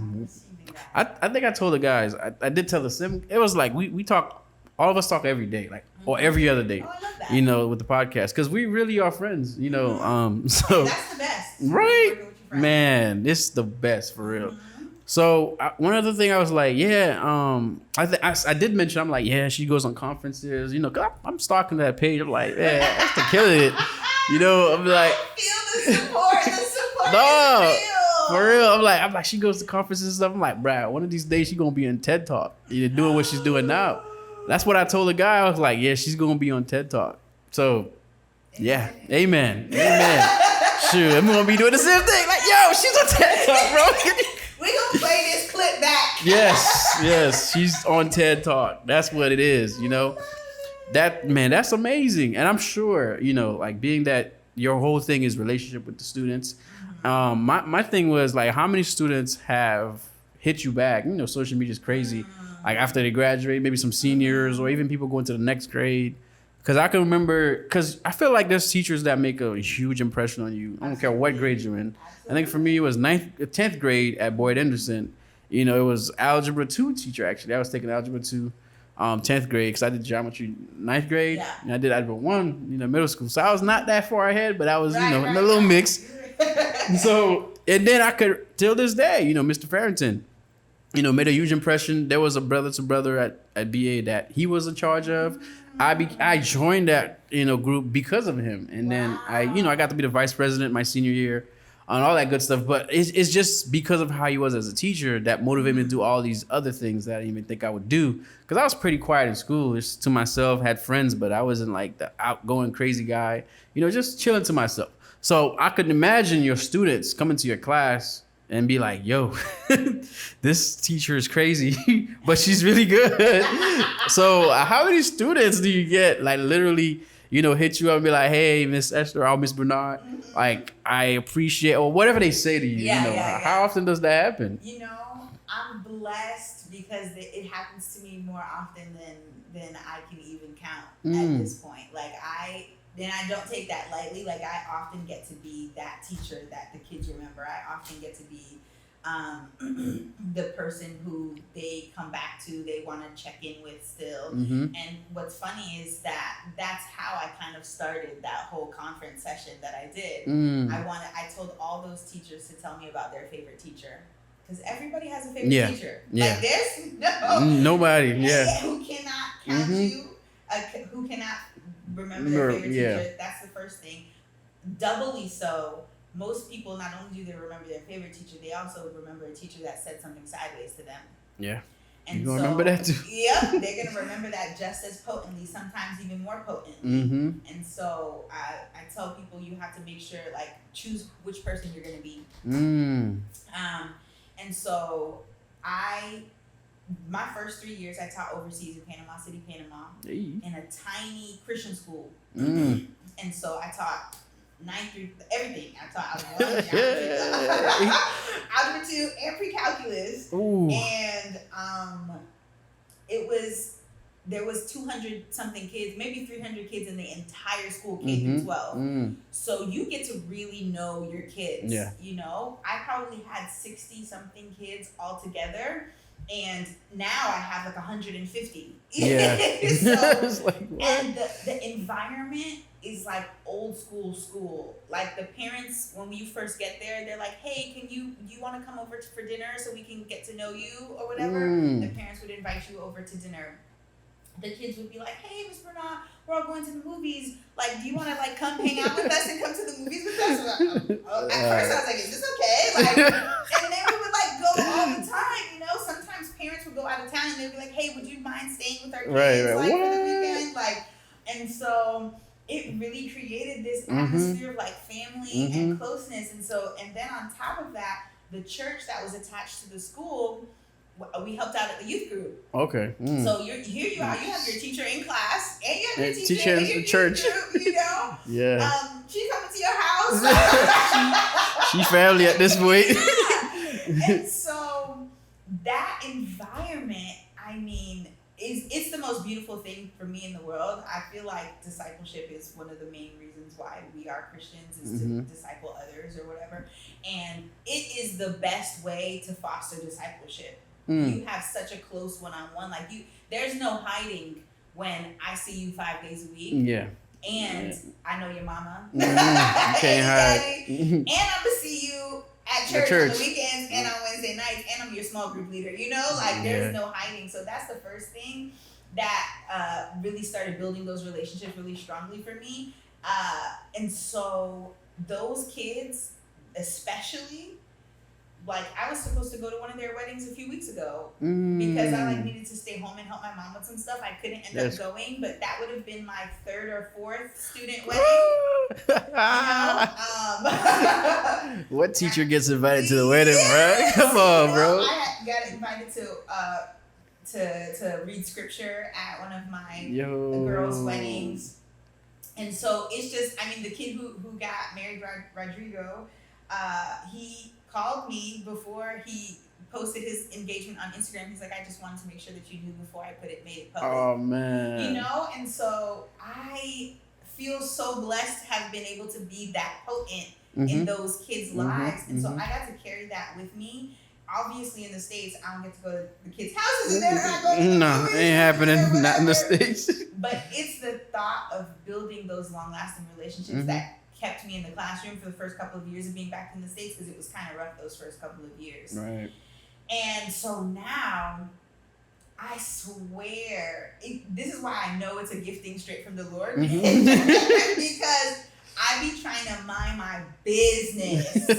I think I told the guys. I did tell the it was like we talk. All of us talk every day, like or every other day. Oh, I love that. You know, with the podcast, because we really are friends. You know, so That's the best. right, man. It's the best for real. So one other thing I was like, I did mention, I'm like, yeah, she goes on conferences, you know, 'cause I'm stalking that page. I'm like, yeah, that's the killing it. You know, I'm like, I feel the support. The support no, is real. for real. I'm like, she goes to conferences and stuff. I'm like, bruh, one of these days she gonna be in TED Talk. You know, doing what she's doing now. That's what I told the guy. I was like, yeah, she's gonna be on TED Talk. So, yeah, amen. Shoot, I'm gonna be doing the same thing. Like, yo, she's on TED Talk, bro. We gonna play this clip back. Yes, she's on TED Talk. That's what it is, you know. That's amazing. And I'm sure, you know, like being that your whole thing is relationship with the students. My thing was like, how many students have hit you back? You know, social media is crazy. Like after they graduate, maybe some seniors or even people going to the next grade. Because I can remember, because I feel like there's teachers that make a huge impression on you. I don't care what grade you're in. I think for me, it was 10th grade at Boyd Anderson. You know, it was Algebra 2 teacher, actually. I was taking Algebra 2, 10th grade, because I did geometry 9th grade. Yeah. And I did Algebra 1, you know, middle school. So I was not that far ahead, but I was, in a little mix. So, and then I could, till this day, you know, Mr. Farrington, you know, made a huge impression. There was a brother to brother at BA that he was in charge of. I joined that, you know, group because of him. And then I got to be the vice president my senior year and all that good stuff. But it's just because of how he was as a teacher that motivated me to do all these other things that I didn't even think I would do. Because I was pretty quiet in school, just to myself, had friends, but I wasn't like the outgoing crazy guy, you know, just chilling to myself. So I could imagine your students coming to your class and be like, yo, this teacher is crazy, but she's really good. So how many students do you get, like literally, you know, hit you up and be like, hey, Miss Esther or Miss Brunat, like, I appreciate, or whatever they say to you, How often does that happen? You know, I'm blessed because it happens to me more often than I can even count at this point. Like, I don't take that lightly. Like, I often get to be that teacher that the kids remember. I often get to be the person who they come back to, they want to check in with still. And what's funny is that's how I kind of started that whole conference session that I did. I told all those teachers to tell me about their favorite teacher. Because everybody has a favorite teacher. Like this? Nobody. Who cannot count you, who cannot remember their favorite teacher. That's the first thing. Doubly so, most people not only do they remember their favorite teacher, they also remember a teacher that said something sideways to them. Yeah. And you're gonna remember that too. Yep, they're gonna remember that just as potently, sometimes even more potently. And so I tell people you have to make sure, like, choose which person you're gonna be. And so my first 3 years I taught overseas in Panama City, Panama, in a tiny Christian school. And so I taught 9th through everything. I taught algebra 2 and pre-calculus. And there was 200 something kids, maybe 300 kids in the entire school, K through 12. So you get to really know your kids. You know, I probably had 60 something kids all together. And now I have like 150. So, like, and the environment is like old school. Like the parents, when you first get there, they're like, hey, do you want to come over for dinner so we can get to know you or whatever? The parents would invite you over to dinner. The kids would be like, hey, Miss Brunat, we're all going to the movies. Like, do you want to like come hang out with us and come to the movies with us? At first I was like, is this okay? Like, and then we would like go all the time, you know? Sometimes parents would go out of town and they'd be like, hey, would you mind staying with our kids like for the weekend? Like, and so it really created this atmosphere of like family and closeness. And then on top of that, the church that was attached to the school, we helped out at the youth group. Okay. So here you are. You have your teacher in class, and you have your teacher in the church. Group, you know. She coming to your house. she family at this point. And so that environment, I mean, it's the most beautiful thing for me in the world. I feel like discipleship is one of the main reasons why we are Christians, is to disciple others or whatever. And it is the best way to foster discipleship. You have such a close one-on-one. Like there's no hiding when I see you 5 days a week. Yeah. And I know your mama. You can't hide. And I'm gonna see you at church on the weekends and on Wednesday nights, and I'm your small group leader. You know, like there's no hiding. So that's the first thing that really started building those relationships really strongly for me. And so those kids, especially, like I was supposed to go to one of their weddings a few weeks ago because I like needed to stay home and help my mom with some stuff. I couldn't end up going, but that would have been my 3rd or 4th student wedding. What teacher gets invited to the wedding, right? Come on, bro. I got invited to read scripture at one of my girls' weddings. And so it's just, I mean, the kid who got married, Rodrigo, he called me before he posted his engagement on Instagram. He's like, I just wanted to make sure that you knew before I made it public. Oh, man. You know? And so I feel so blessed to have been able to be that potent in those kids' lives. And so I got to carry that with me. Obviously, in the States, I don't get to go to the kids' houses and they're not going to no, it ain't happening. Not in the States. But it's the thought of building those long-lasting relationships that kept me in the classroom for the first couple of years of being back in the States, because it was kind of rough those first couple of years. Right. And so now, I swear, this is why I know it's a gifting straight from the Lord. Because I be trying to mind my business.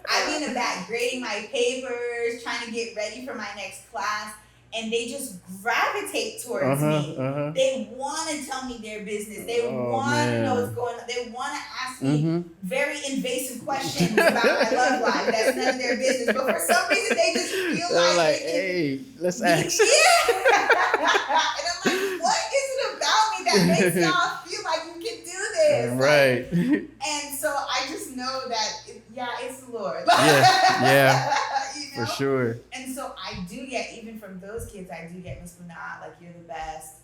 I be in the back grading my papers, trying to get ready for my next class. And they just gravitate towards me. They want to tell me their business. They want to know what's going on. They want to ask me very invasive questions about my love life. That's none of their business. But for some reason, they just feel like hey, let's ask. Yeah. And I'm like, what is it about me that makes y'all feel like you can do this? Right. And so I just know that, it's the Lord. Yeah. You know? For sure. And so I do get, even from those kids, I do get, Miss Brunat, like, you're the best.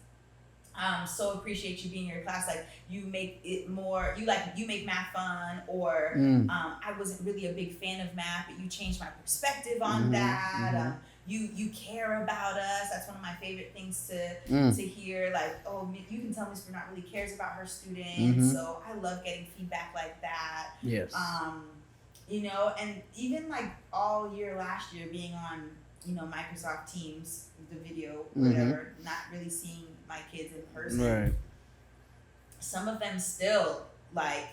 So appreciate you being in your class. Like, you make it more, you make math fun, or I wasn't really a big fan of math, but you changed my perspective on that. You care about us. That's one of my favorite things to hear. Like, oh, you can tell Miss Brunat really cares about her students. So I love getting feedback like that. Yes. You know, and even like all year last year being on, Microsoft Teams, the video, whatever, not really seeing my kids in person. Right. Some of them still like,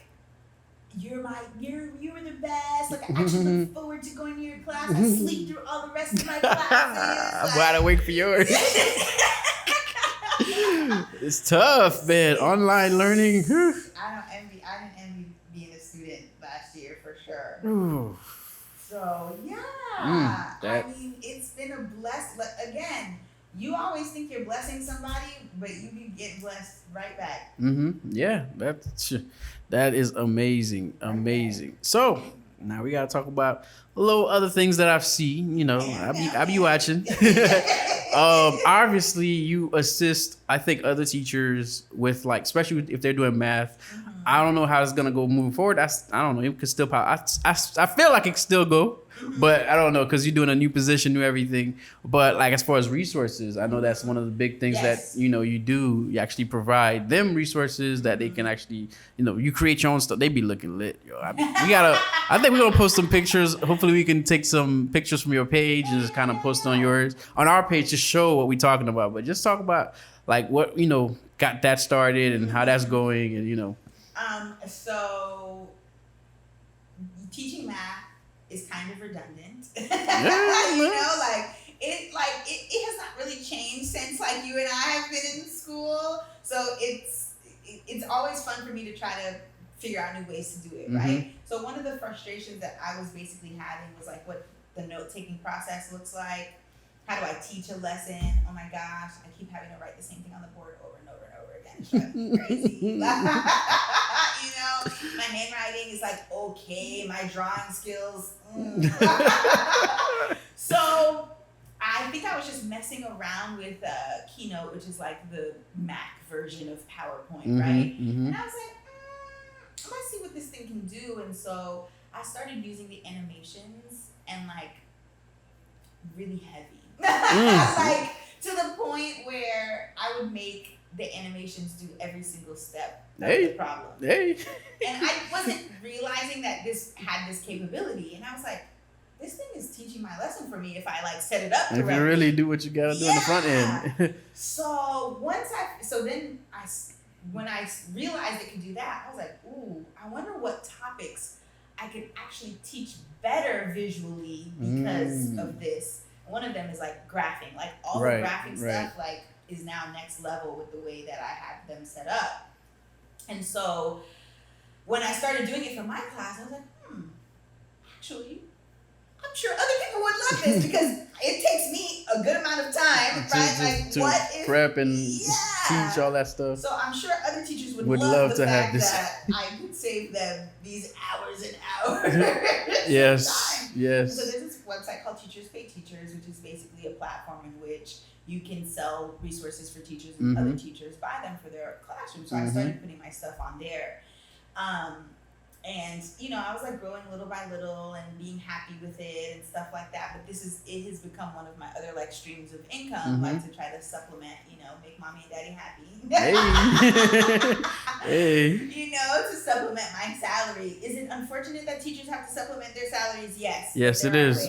you were the best. Like, I actually look forward to going to your class. I sleep through all the rest of my classes. I'm wide awake for yours. It's tough, man. Online learning. I didn't envy being a student last year for sure. Ooh. So I mean, it's been a blessing. But again, you always think you're blessing somebody, but you be getting blessed right back. Yeah, that is amazing. Amazing. So now we gotta talk about a little other things that I've seen. I be watching. Obviously, you assist, I think, other teachers with, like, especially if they're doing math. I don't know how it's gonna go moving forward. I don't know. It could still pop. I feel like it could still go, but I don't know, because you're doing a new position, new everything. But like, as far as resources, I know that's one of the big things that you do. You actually provide them resources that they can actually, you create your own stuff. They be looking lit, yo. I think we're gonna post some pictures. Hopefully, we can take some pictures from your page and just kind of post on our page to show what we're talking about. But just talk about like what got that started and how that's going, and So teaching math is kind of redundant. It has not really changed since like you and I have been in school. So it's always fun for me to try to figure out new ways to do it, right? So one of the frustrations that I was basically having was like what the note-taking process looks like. How do I teach a lesson? Oh my gosh, I keep having to write the same thing on the board over and over and over again. It's driving me crazy. My handwriting is like, okay, my drawing skills. So I think I was just messing around with Keynote, which is like the Mac version of PowerPoint, right? And I was like, let's see what this thing can do. And so I started using the animations and like really heavy. Like to the point where I would make the animations do every single step of the problem. And I wasn't realizing that this had this capability. And I was like, this thing is teaching my lesson for me if I like set it up correctly. If you really do what you gotta do on the front end. So when I realized it could do that, I was like, ooh, I wonder what topics I could actually teach better visually because of this. One of them is like graphing, like all the graphing stuff like is now next level with the way that I have them set up. And so when I started doing it for my class, I was like, actually, I'm sure other people would love this because it takes me a good amount of time, right? to prep and teach all that stuff. So I'm sure other teachers would love the fact that I could save them these hours and hours. Yes. So there's this website called Teachers Pay Teachers, which is basically a platform in which you can sell resources for teachers and other teachers buy them for their classroom. So I started putting my stuff on there. And, you know, I was like growing little by little and being happy with it and stuff like that. But it has become one of my other like streams of income, like to try to supplement, you know, make mommy and daddy happy. Hey. You know, to supplement my salary. Is it unfortunate that teachers have to supplement their salaries? Yes. Yes, it is.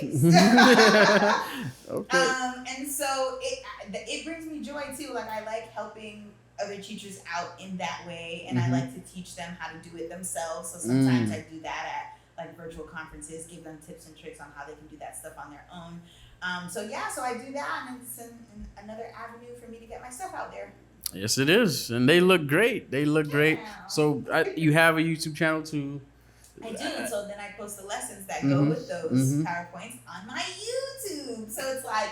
Okay. And so it brings me joy too. Like I like helping other teachers out in that way, and I like to teach them how to do it themselves. So sometimes I do that at like virtual conferences, give them tips and tricks on how they can do that stuff on their own. So I do that, and it's another avenue for me to get my stuff out there. Yes, it is, and they look great. Great. So you have a YouTube channel too. I do, and so then I post the lessons that go with those PowerPoints on my YouTube. So it's like,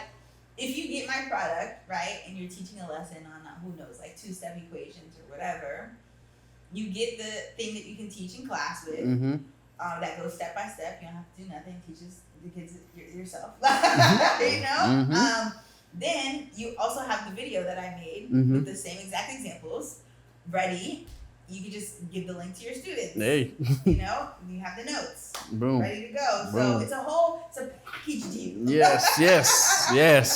if you get my product, right, and you're teaching a lesson on, who knows, like 2-step equations or whatever, you get the thing that you can teach in class with that goes step by step. You don't have to do nothing. Teaches the kids yourself, you know? Then you also have the video that I made with the same exact examples ready. You can just give the link to your students. Hey. You know, you have the notes ready to go. So it's a package deal. Yes.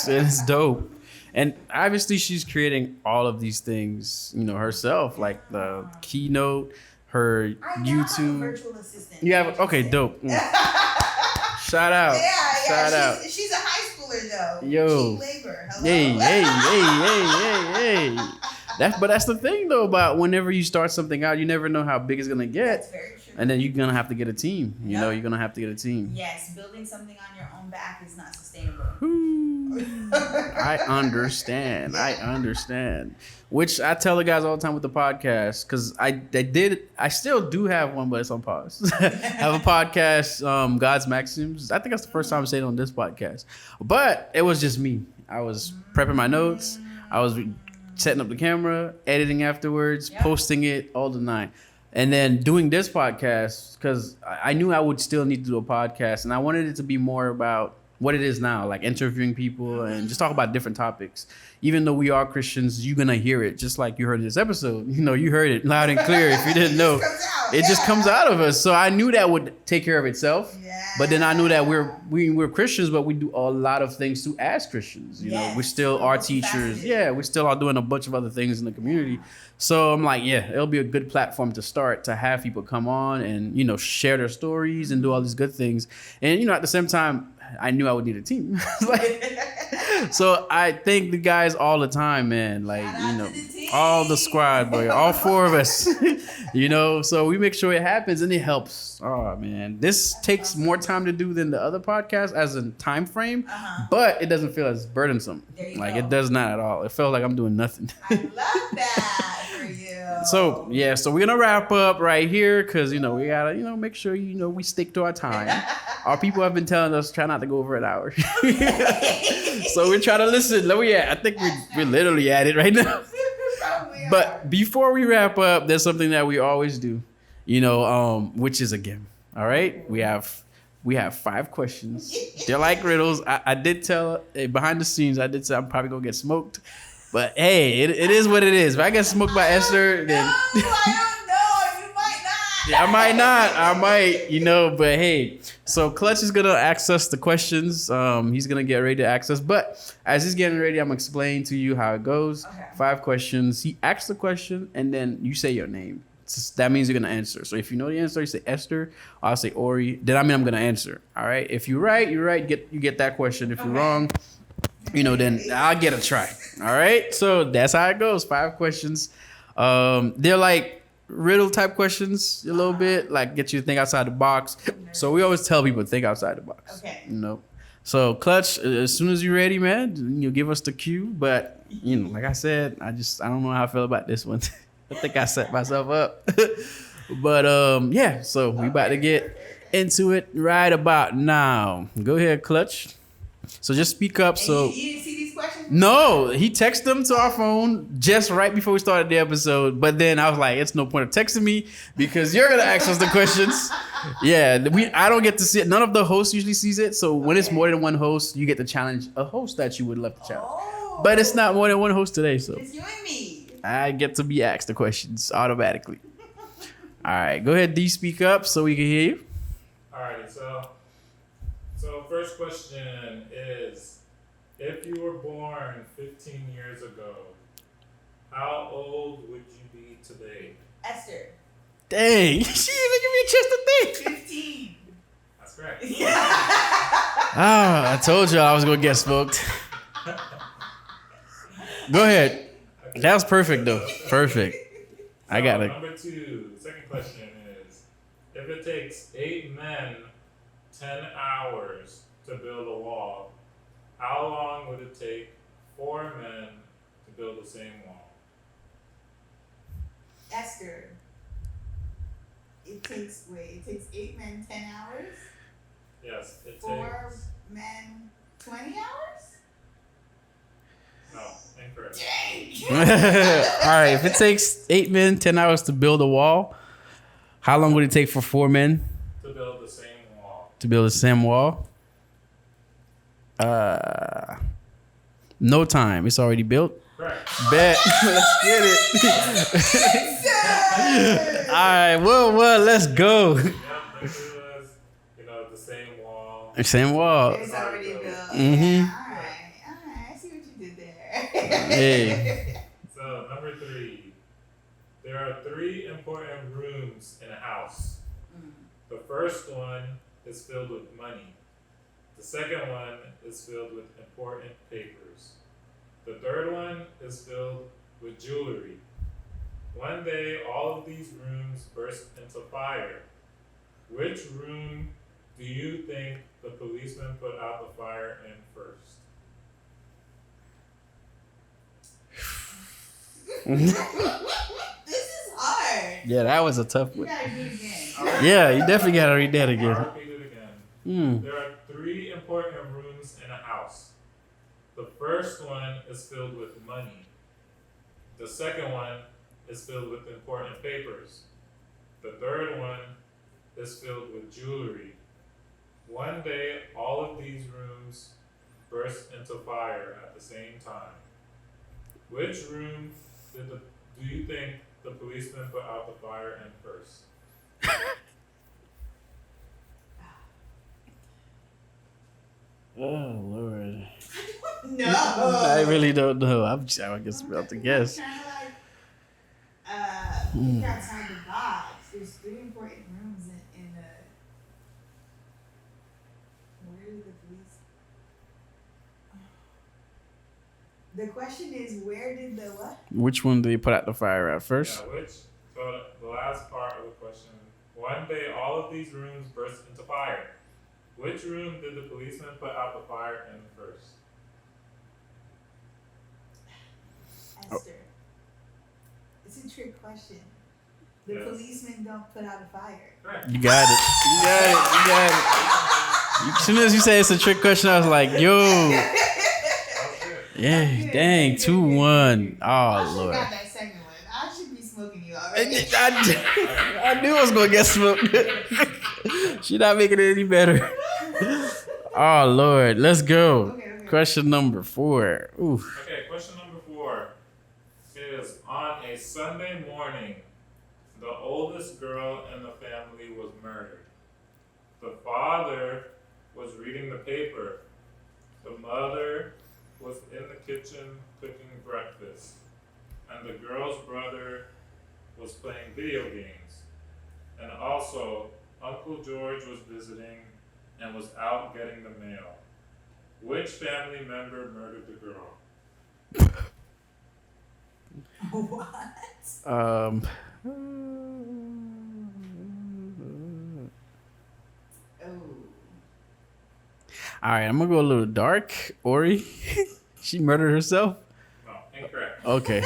It's dope. And obviously she's creating all of these things, you know, herself, like the Keynote, her YouTube. I have a virtual assistant. You have okay, dope. Shout out. Shout out. She's a high schooler though. Yo. Cheap labor. Hello. Hey. That's the thing though about whenever you start something out, you never know how big it's gonna get. That's very true. And then you're gonna have to get a team. You know, you're gonna have to get a team. Yes, building something on your own back is not sustainable. I understand. Which I tell the guys all the time with the podcast, because I still do have one, but it's on pause. I have a podcast, God's Maxims. I think that's the first time I'm saying it on this podcast. But it was just me. I was prepping my notes. I was setting up the camera, editing afterwards, posting it, all the nine. And then doing this podcast, because I knew I would still need to do a podcast, and I wanted it to be more about what it is now, like interviewing people and just talk about different topics. Even though we are Christians, you're going to hear it just like you heard in this episode. You know, you heard it loud and clear. If you didn't know, it just comes out of us. So I knew that would take care of itself. But then I knew that we're Christians, but we do a lot of things too as Christians. You know, we still are teachers. Yeah, we still are doing a bunch of other things in the community. So I'm like, it'll be a good platform to start, to have people come on and, you know, share their stories and do all these good things. And, you know, at the same time, I knew I would need a team. So I thank the guys all the time, man. Like, you know, all the squad, boy, all four of us, you know, so we make sure it happens and it helps. Oh man, this takes more time to do than the other podcast as a time frame, but it doesn't feel as burdensome. Like it does not at all. It felt like I'm doing nothing. I love that for you. So we're going to wrap up right here because, you know, we got to, you know, make sure, you know, we stick to our time. Our people have been telling us try not to go over an hour. So we're trying to listen. Where we at? I think we're literally at it right now. But before we wrap up, there's something that we always do, you know, which is a game. All right. We have We have 5 questions. They're like riddles. I did tell behind the scenes. I did say I'm probably gonna get smoked, but hey, it is what it is. If I get smoked by Esther, then I don't know. You might not. yeah, I might not. I might, but hey. So Clutch is gonna ask us the questions. He's gonna get ready to ask us. But as he's getting ready, I'm gonna explain to you how it goes. Okay. 5 questions. He asks the question, and then you say your name. That means you're gonna answer. So if you know the answer, you say Esther. I'll say Ori. Then I'm gonna answer. All right. If you're right, you're right. You get that question. If you're wrong, then I'll get a try. All right. So that's how it goes. 5 questions. They're like riddle type questions a little bit, like get you to think outside the box. So we always tell people think outside the box. Okay. So Clutch, as soon as you're ready, man, you'll give us the cue. But like I said, I don't know how I feel about this one. I think I set myself up. But yeah, so we about to get into it right about now. Go ahead, Clutch. So just speak up. So you didn't see these questions? no, he texted them to our phone just right before we started the episode. But then I was like, it's no point of texting me because you're gonna ask us the questions. Yeah, I don't get to see it. None of the hosts usually sees it. So when it's more than one host, you get to challenge a host that you would love to challenge. Oh. But it's not more than one host today, so It's you and me. I get to be asked the questions automatically. All right, go ahead, D. Speak up so we can hear you. Alrighty, so first question is, if you were born 15 years ago, how old would you be today? Esther. Dang, she even give me a chance to think. 15. That's correct. I told you I was gonna get smoked. Go ahead. That was perfect though. Perfect. I got it. Number 2, second question is, if it takes 8 men 10 hours to build a wall, how long would it take 4 men to build the same wall? Esther. It takes 8 men 10 hours? Yes, it 4 takes. men 20 hours? No, incorrect. Dang! All right. If it takes 8 men 10 hours to build a wall, how long would it take for 4 men To build the same wall. to build the same wall? No time. It's already built. Correct. Bet. Let's get it. All right. Well, let's go. Yep, this was, the same wall. Same wall. It's already built. Mhm. All right. I see what you did there. Hey. So, number 3. There are 3 important rooms in a house. The first one is filled with money. The second one is filled with important papers. The third one is filled with jewelry. One day, all of these rooms burst into fire. Which room do you think the policeman put out the fire in first? This is hard. Yeah, that was a tough You one. gotta do it again. Yeah, you definitely gotta read that I'll again. repeat it again. Mm. There are 3 important rooms in a house. The first one is filled with money. The second one is filled with important papers. The third one is filled with jewelry. One day, all of these rooms burst into fire at the same time. Which room do you think the policeman put out the fire in first? Oh Lord. No. I really don't know. I guess we'll have to guess. Kind of like, think outside the box. There's 3 important rooms in the. Where did the police? The question is, where did the what? Which one do you put out the fire at first? Yeah, so the last part of the question, one day all of these rooms burst into fire. Which room did the policeman put out the fire in first? Esther. It's a trick question. The Yes. policemen don't put out a fire. Correct. You got it. As soon as you say it's a trick question, I was like, yo. That was good. Yeah, dang, 2-1. I Oh should Lord. have got that second one. I should be smoking you already. I knew I was gonna get smoked. She not making it any better. Oh Lord, let's go. Okay. Question number 4. Oof. Okay, question number 4 is on a Sunday morning, the oldest girl in the family was murdered. The father was reading the paper. The mother was in the kitchen cooking breakfast. And the girl's brother was playing video games. And also, Uncle George was visiting and was out getting the mail. Which family member murdered the girl? What? Oh. All right, I'm gonna go a little dark. Ori, she murdered herself. No, incorrect. Okay.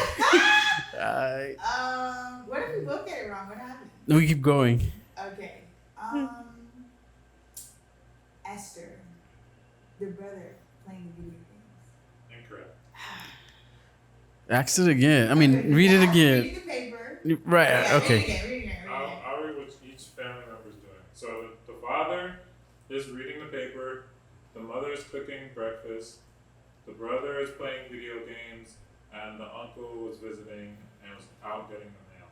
What if we both get it wrong? What happened? We keep going. Okay. Esther, the brother playing video games. Incorrect. Ask it again. I mean, read it again. Read the paper. Right. Yeah, Okay. Read it again. I'll read what each family member is doing. So the father is reading the paper, the mother is cooking breakfast, the brother is playing video games, and the uncle was visiting and was out getting the mail.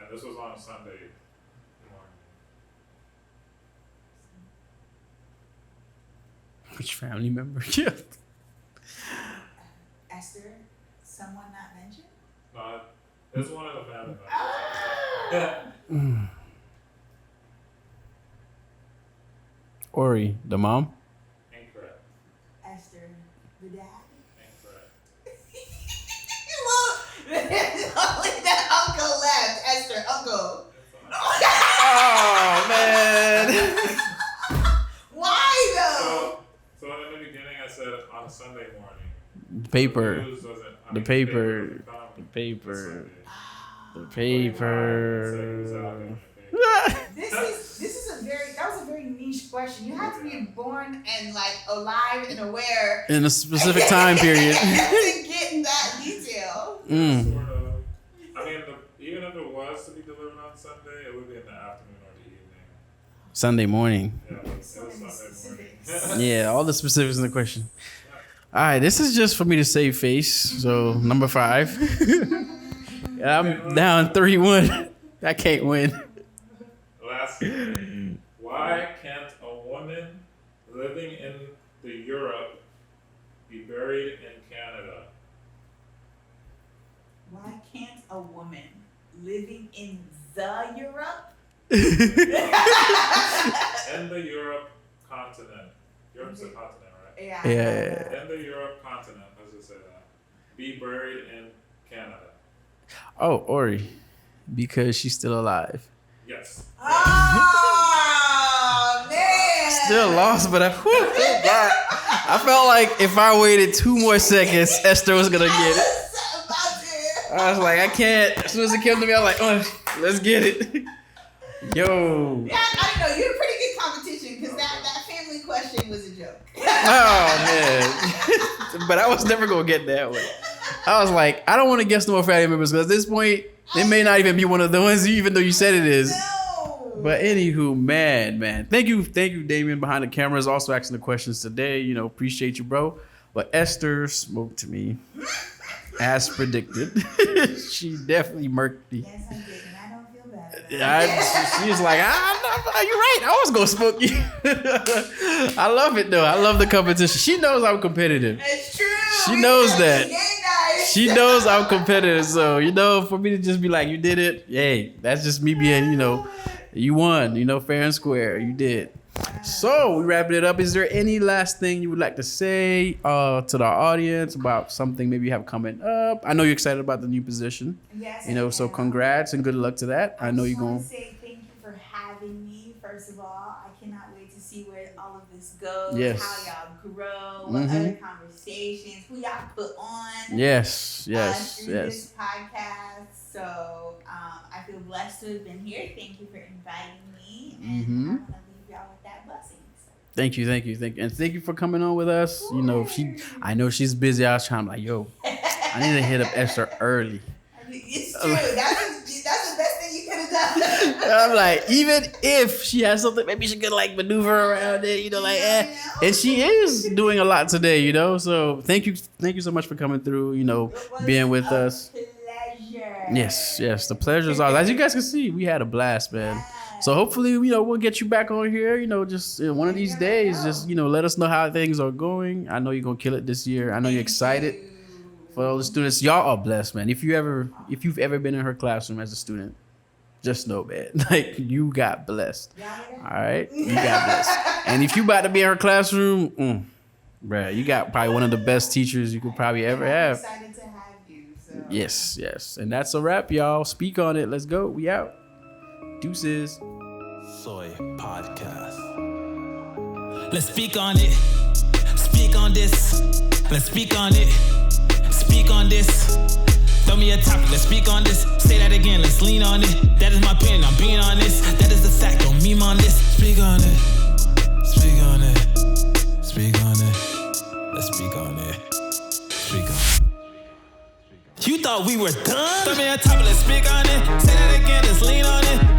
And this was on a Sunday morning. Which family member? Yeah. Esther, someone not mentioned? It's one of the family members. Ah! Ori, the mom. Incorrect. Esther, the dad? Incorrect. Look, only that uncle left. Esther, uncle. Oh man. Why though? So in the beginning I said on a Sunday morning. The paper. The news doesn't- I The mean, paper. doesn't come The paper. Sunday. The So he was out paper. getting the paper. This is that was a very niche question. You have to be born and like alive and aware In a specific time period. to get that detail. Mm. Sort of. I mean, even if it was to be delivered on Sunday, it would be in the afternoon or the evening. Sunday morning. Yeah, it was So many Sunday specifics. morning. Yeah, all the specifics in the question. All right, this is just for me to save face. So number 5. I'm down 3-1. I can't win. Last one. Why can't a woman living in the Europe be buried in Canada? Why can't a woman living in the Europe? In the Europe continent. Europe's a continent, right? Yeah. Yeah. In the Europe continent, let's just say that. Be buried in Canada. Oh, Ori, because she's still alive. Yes. Oh man. Still lost, but I felt like if I waited 2 more seconds, Esther was gonna get it. I was like, I can't. As soon as it came to me, I was like, oh, let's get it. Yo. Yeah, I know you're a pretty good competition because that family question was a joke. Oh man. But I was never gonna get that one. I was like, I don't want to guess no more family members because at this point, it may not even be one of the ones, even though you said it is. No. But anywho, man. Thank you, Damien, behind the cameras, also asking the questions today. You know, appreciate you, bro. But Esther spoke to me as predicted. She definitely murked me. Yes, I did, and I don't feel bad. About it. She was like, you're right. I was gonna smoke you. I love it though. I love the competition. She knows I'm competitive. It's true. She knows that. Game night. She knows I'm competitive. So, you know, for me to just be like, you did it. Hey, that's just me being, you know, you won, you know, fair and square. You did. So we wrapping it up. Is there any last thing you would like to say to the audience about something maybe you have coming up? I know you're excited about the new position. Yes. You know, so congrats and good luck to that. I know you're going going. to say thank you for having me. First of all, I cannot wait to see where all of this goes. Yes. How y'all grow. What other conversations. Who y'all put on. Yes. Through this podcast. So I feel blessed to have been here. Thank you for inviting me. And I want to leave y'all with that blessing. So. Thank you, and thank you for coming on with us. You know, I know she's busy. I was trying to like, yo, I need to hit up Esther early. It's true. That's I'm like, even if she has something, maybe she could like maneuver around it, you know, like, and she is doing a lot today, you know. So thank you so much for coming through, you know, being with us. Pleasure. Yes, the pleasure's ours. As you guys can see, we had a blast, man. So hopefully, you know, we'll get you back on here, you know, just one of these days, just, you know, let us know how things are going. I know you're gonna kill it this year. I know you're excited. For all the students, y'all are blessed, man. If you've ever been in her classroom as a student, just know, man, like you got blessed. All right, you got blessed. And if you about to be in her classroom, bruh, you got probably one of the best teachers you could probably ever have. I'm excited to have you. So. Yes, and that's a wrap, y'all. Speak on it. Let's go. We out. Deuces. Soy Podcast. Let's speak on it. Speak on this. Let's speak on it. Speak on this. Throw me a topic. Let's speak on this. Say that again. Let's lean on it. That is my opinion. I'm being honest. That is the fact. Don't meme on this. Speak on it. Speak on it. Speak on it. Let's speak on it. Speak on it. You thought we were done? Throw me a topic. Let's speak on it. Say that again. Let's lean on it.